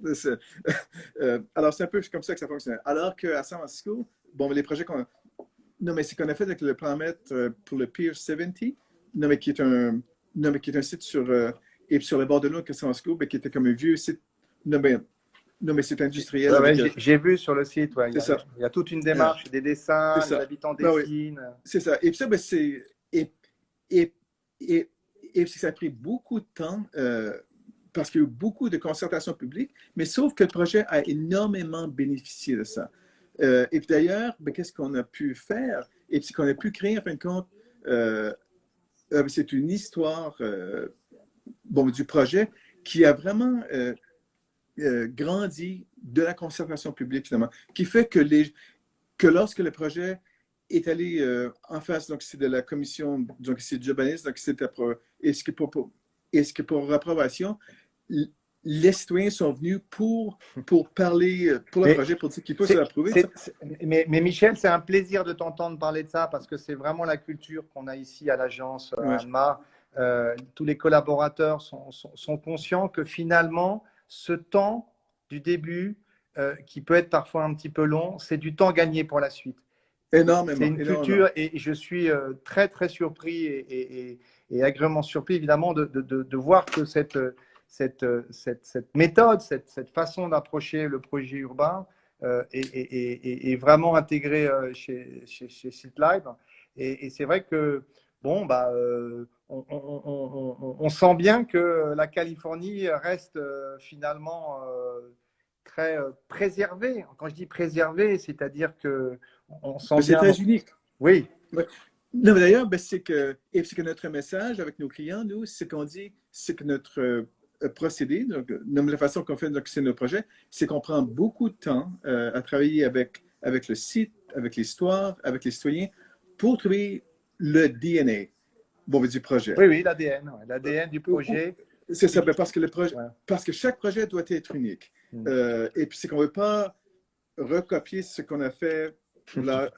Alors, c'est un peu comme ça que ça fonctionne. Alors qu'à San Francisco, bon, les projets qu'on non, mais c'est qu'on a fait avec le plan mètre pour le Pier 70, non, mais qui est un site sur, et sur le bord de l'eau que San Francisco, mais qui était comme un vieux site. Non, mais, non, mais c'est industriel Ouais, ouais, avec. j'ai vu sur le site, ouais, C'est ça. il y a toute une Euh, démarche, des c'est dessins, les ça. habitants Ben oui, dessinent. c'est ça. Et puis ça, ben, c'est. Et, et, et ça a pris beaucoup de temps parce qu'il y a eu beaucoup de concertation publique, mais sauf que le projet a énormément bénéficié de ça. Et puis d'ailleurs, ben, qu'est-ce qu'on a pu faire? Et puis qu'on a pu créer, en fin de compte, euh, c'est une histoire bon, du projet qui a vraiment grandi de la concertation publique, finalement, qui fait que lorsque le projet est allé en face, donc c'est de la commission, donc c'est d'urbanisme, donc c'est est-ce que pour approbation, les citoyens sont venus pour parler pour le Mais, projet, pour dire qu'il faut se l'approuver. mais Michel, c'est un plaisir de t'entendre parler de ça parce que c'est vraiment la culture qu'on a ici à l'agence Ouais. ANMA. Tous les collaborateurs sont conscients que finalement, ce temps du début, qui peut être parfois un petit peu long, c'est du temps gagné pour la suite. C'est Énormément, une énormément. culture et je suis très, très surpris et agréablement surpris, évidemment, de voir que cette méthode, cette façon d'approcher le projet urbain est vraiment intégrée chez SitLive. Et c'est vrai que, bon, bah, on sent bien que la Californie reste finalement très préservée. Quand je dis préservée, c'est-à-dire que on sent Mais c'est bien. très unique. Oui, Ouais. Non, mais d'ailleurs, ben, c'est que notre message avec nos clients, nous, c'est qu'on dit, c'est que notre procédé, donc, la façon qu'on fait, donc, c'est nos projets, c'est qu'on prend beaucoup de temps à travailler avec le site, avec l'histoire, avec les citoyens, pour trouver le DNA bon, du projet. oui, oui, l'ADN, ouais, l'ADN du projet. C'est ça, Qui, ben, parce que le projet, voilà. parce que chaque projet doit être unique. Mm. Et puis, c'est qu'on ne veut pas recopier ce qu'on a fait là,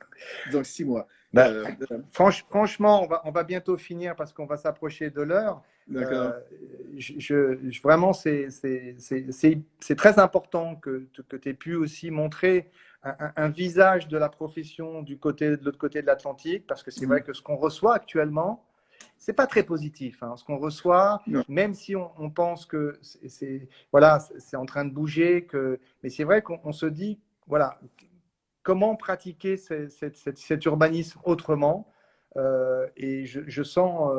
donc 6 mois. Bah, Euh, franchement, on va bientôt finir parce qu'on va s'approcher de l'heure. d'accord. Euh, vraiment, c'est très important que tu aies pu aussi montrer un visage de la profession de l'autre côté de l'Atlantique, parce que c'est vrai Mm. que ce qu'on reçoit actuellement, c'est pas très positif. Hein. Ce qu'on reçoit, Non. même si on pense que voilà, c'est en train de bouger, mais c'est vrai qu'on se dit, voilà, comment pratiquer cet urbanisme autrement. Et je sens,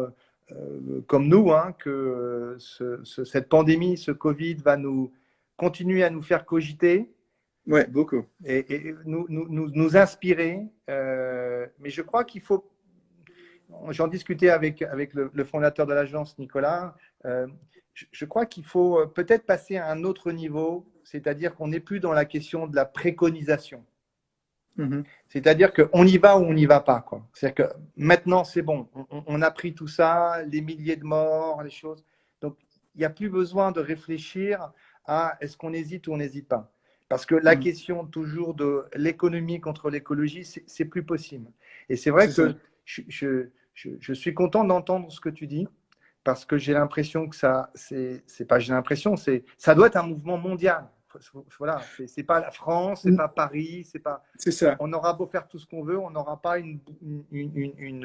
comme nous, hein, que cette pandémie, ce Covid va nous continuer à nous faire cogiter Ouais, beaucoup. et nous inspirer. Mais je crois qu'il faut, j'en discutais avec le fondateur de l'agence, Nicolas, je crois qu'il faut peut-être passer à un autre niveau, c'est-à-dire qu'on n'est plus dans la question de la préconisation. Mhm. C'est-à-dire qu'on y va ou on n'y va pas, quoi. C'est-à-dire que maintenant, c'est bon. On a pris tout ça, les milliers de morts, les choses. Donc, il n'y a plus besoin de réfléchir à est-ce qu'on hésite ou on n'hésite pas. Parce que la Mhm. question toujours de l'économie contre l'écologie, c'est plus possible. Et c'est vrai C'est ça. que je suis content d'entendre ce que tu dis, parce que j'ai l'impression que ça, c'est pas j'ai l'impression, ça doit être un mouvement mondial. Voilà, c'est pas la France, c'est Mm. pas Paris, c'est pas. C'est ça. On aura beau faire tout ce qu'on veut, on n'aura pas une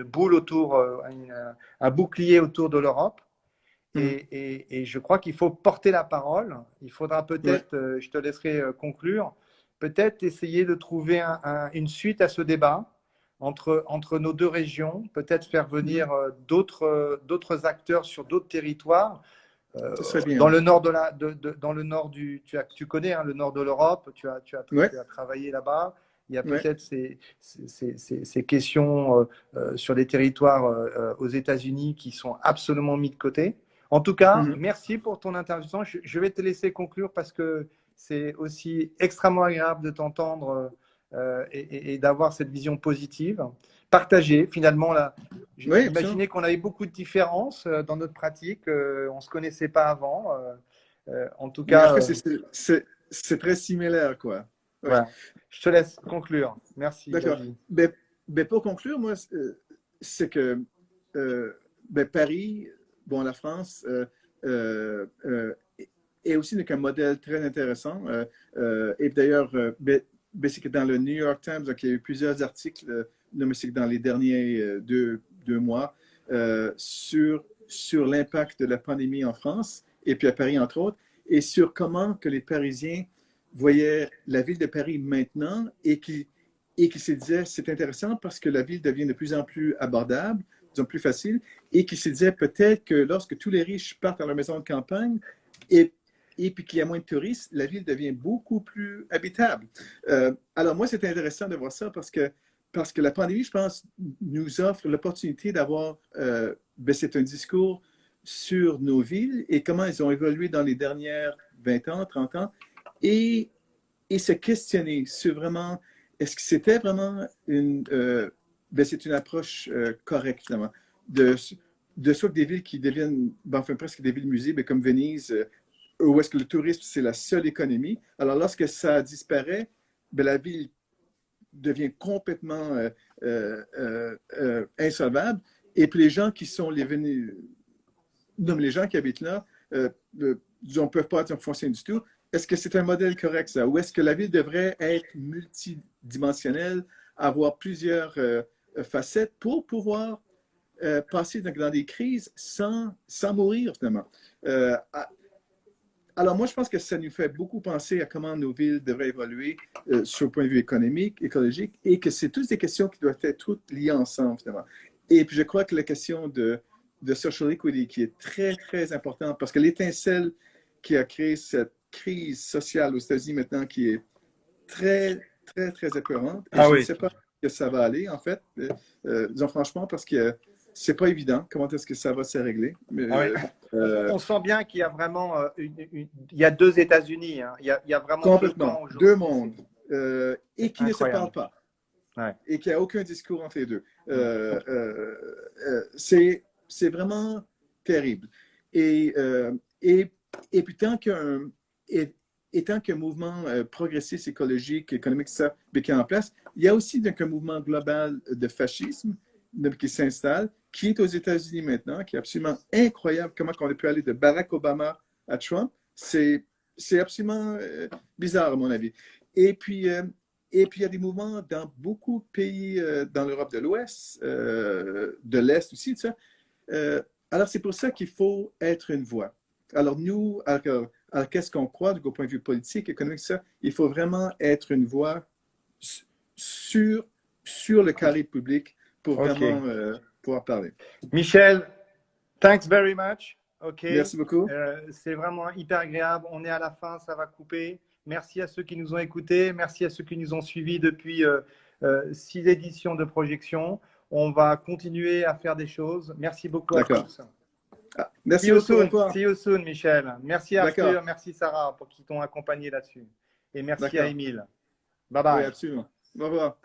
boule autour, un bouclier autour de l'Europe. Mhm. Et je crois qu'il faut porter la parole. Il faudra Ouais. peut-être, je te laisserai conclure, peut-être essayer de trouver une suite à ce débat entre nos deux régions, peut-être faire Mhm. venir d'autres acteurs sur d'autres territoires. Ce serait Dans bien. le nord dans le nord tu connais hein, le nord de l'Europe, Ouais. tu as travaillé là-bas. Il y a Ouais. peut-être ces questions sur les territoires aux États-Unis qui sont absolument mis de côté. En tout cas, Mhm. merci pour ton intervention. Je vais te laisser conclure parce que c'est aussi extrêmement agréable de t'entendre et d'avoir cette vision positive. Partagée, finalement, là, Oui, absolument. j'imaginais qu'on avait beaucoup de différences dans notre pratique. On ne se connaissait pas avant. En tout Mais en tout cas, cas, c'est très similaire, quoi. Ouais. voilà. Je te laisse conclure. Merci, D'accord. vas-y. Ben, pour conclure, moi, c'est que euh, ben, Paris, bon, la France, est aussi donc, un modèle très intéressant. Et d'ailleurs, c'est que dans le New York Times, donc, il y a eu plusieurs articles, mais c'est que dans les derniers deux mois, sur l'impact de la pandémie en France, et puis à Paris, entre autres, et sur comment que les Parisiens voyait la ville de Paris maintenant et qui se disait c'est intéressant parce que la ville devient de plus en plus abordable, disons plus facile, et qui se disait peut-être que lorsque tous les riches partent à leur maison de campagne et, et puis qu'il y a moins de touristes, la ville devient beaucoup plus habitable. Alors moi, c'est intéressant de voir ça parce que la pandémie, je pense, nous offre l'opportunité d'avoir, c'est un discours sur nos villes et comment elles ont évolué dans les dernières 20 ans, 30 ans, et, et se questionner sur vraiment, est-ce que c'était vraiment c'est une approche correcte finalement, de, de soit des villes qui deviennent, enfin presque des villes-musées, mais comme Venise, où est-ce que le tourisme, c'est la seule économie. Alors lorsque ça disparaît, la ville devient complètement insolvable. Et puis les gens qui sont les venus, donc les gens qui habitent là, disons, ne peuvent pas être fonctionner du tout. Est-ce que c'est un modèle correct, ça? Ou est-ce que la ville devrait être multidimensionnelle, avoir plusieurs facettes pour pouvoir passer dans des crises sans mourir, finalement? Alors, moi, je pense que ça nous fait beaucoup penser à comment nos villes devraient évoluer sur le point de vue économique, écologique, et que c'est toutes des questions qui doivent être toutes liées ensemble, finalement. Et puis, je crois que la question de social equity, qui est très, très importante, parce que l'étincelle qui a créé cette crise sociale aux États-Unis maintenant, qui est très, très, très épeurante, et je ne sais pas que ça va aller, en fait, disons franchement, parce que c'est pas évident comment est-ce que ça va se régler. On sent bien qu'il y a vraiment il y a deux États-Unis. Hein. Il y a vraiment complètement deux mondes et qui ne se parlent pas. Ouais. Et qu'il n'y a aucun discours entre les deux. C'est vraiment terrible. Et puis tant qu'un mouvement progressiste, écologique, économique, ça, qui est en place, il y a aussi donc un mouvement global de fascisme qui s'installe, qui est aux États-Unis maintenant, qui est absolument incroyable comment on a pu aller de Barack Obama à Trump. C'est absolument bizarre, à mon avis. Et puis, il y a des mouvements dans beaucoup de pays dans l'Europe de l'Ouest, de l'Est aussi, tout ça. Alors, c'est pour ça qu'il faut être une voix. Alors, nous, alors qu'est-ce qu'on croit du point de vue politique, économique, ça? Il faut vraiment être une voix sur le carré public pour vraiment pouvoir parler. Michel, thanks very much. Merci beaucoup. C'est vraiment hyper agréable. On est à la fin, ça va couper. Merci à ceux qui nous ont écoutés. Merci à ceux qui nous ont suivis depuis 6 éditions de projection. On va continuer à faire des choses. Merci beaucoup à tous. Merci beaucoup. See you soon, Michel. Merci Arthur, merci Sarah pour qui t'ont accompagné là-dessus. Et merci à Émile. Bye bye. Oui, absolument. Au revoir.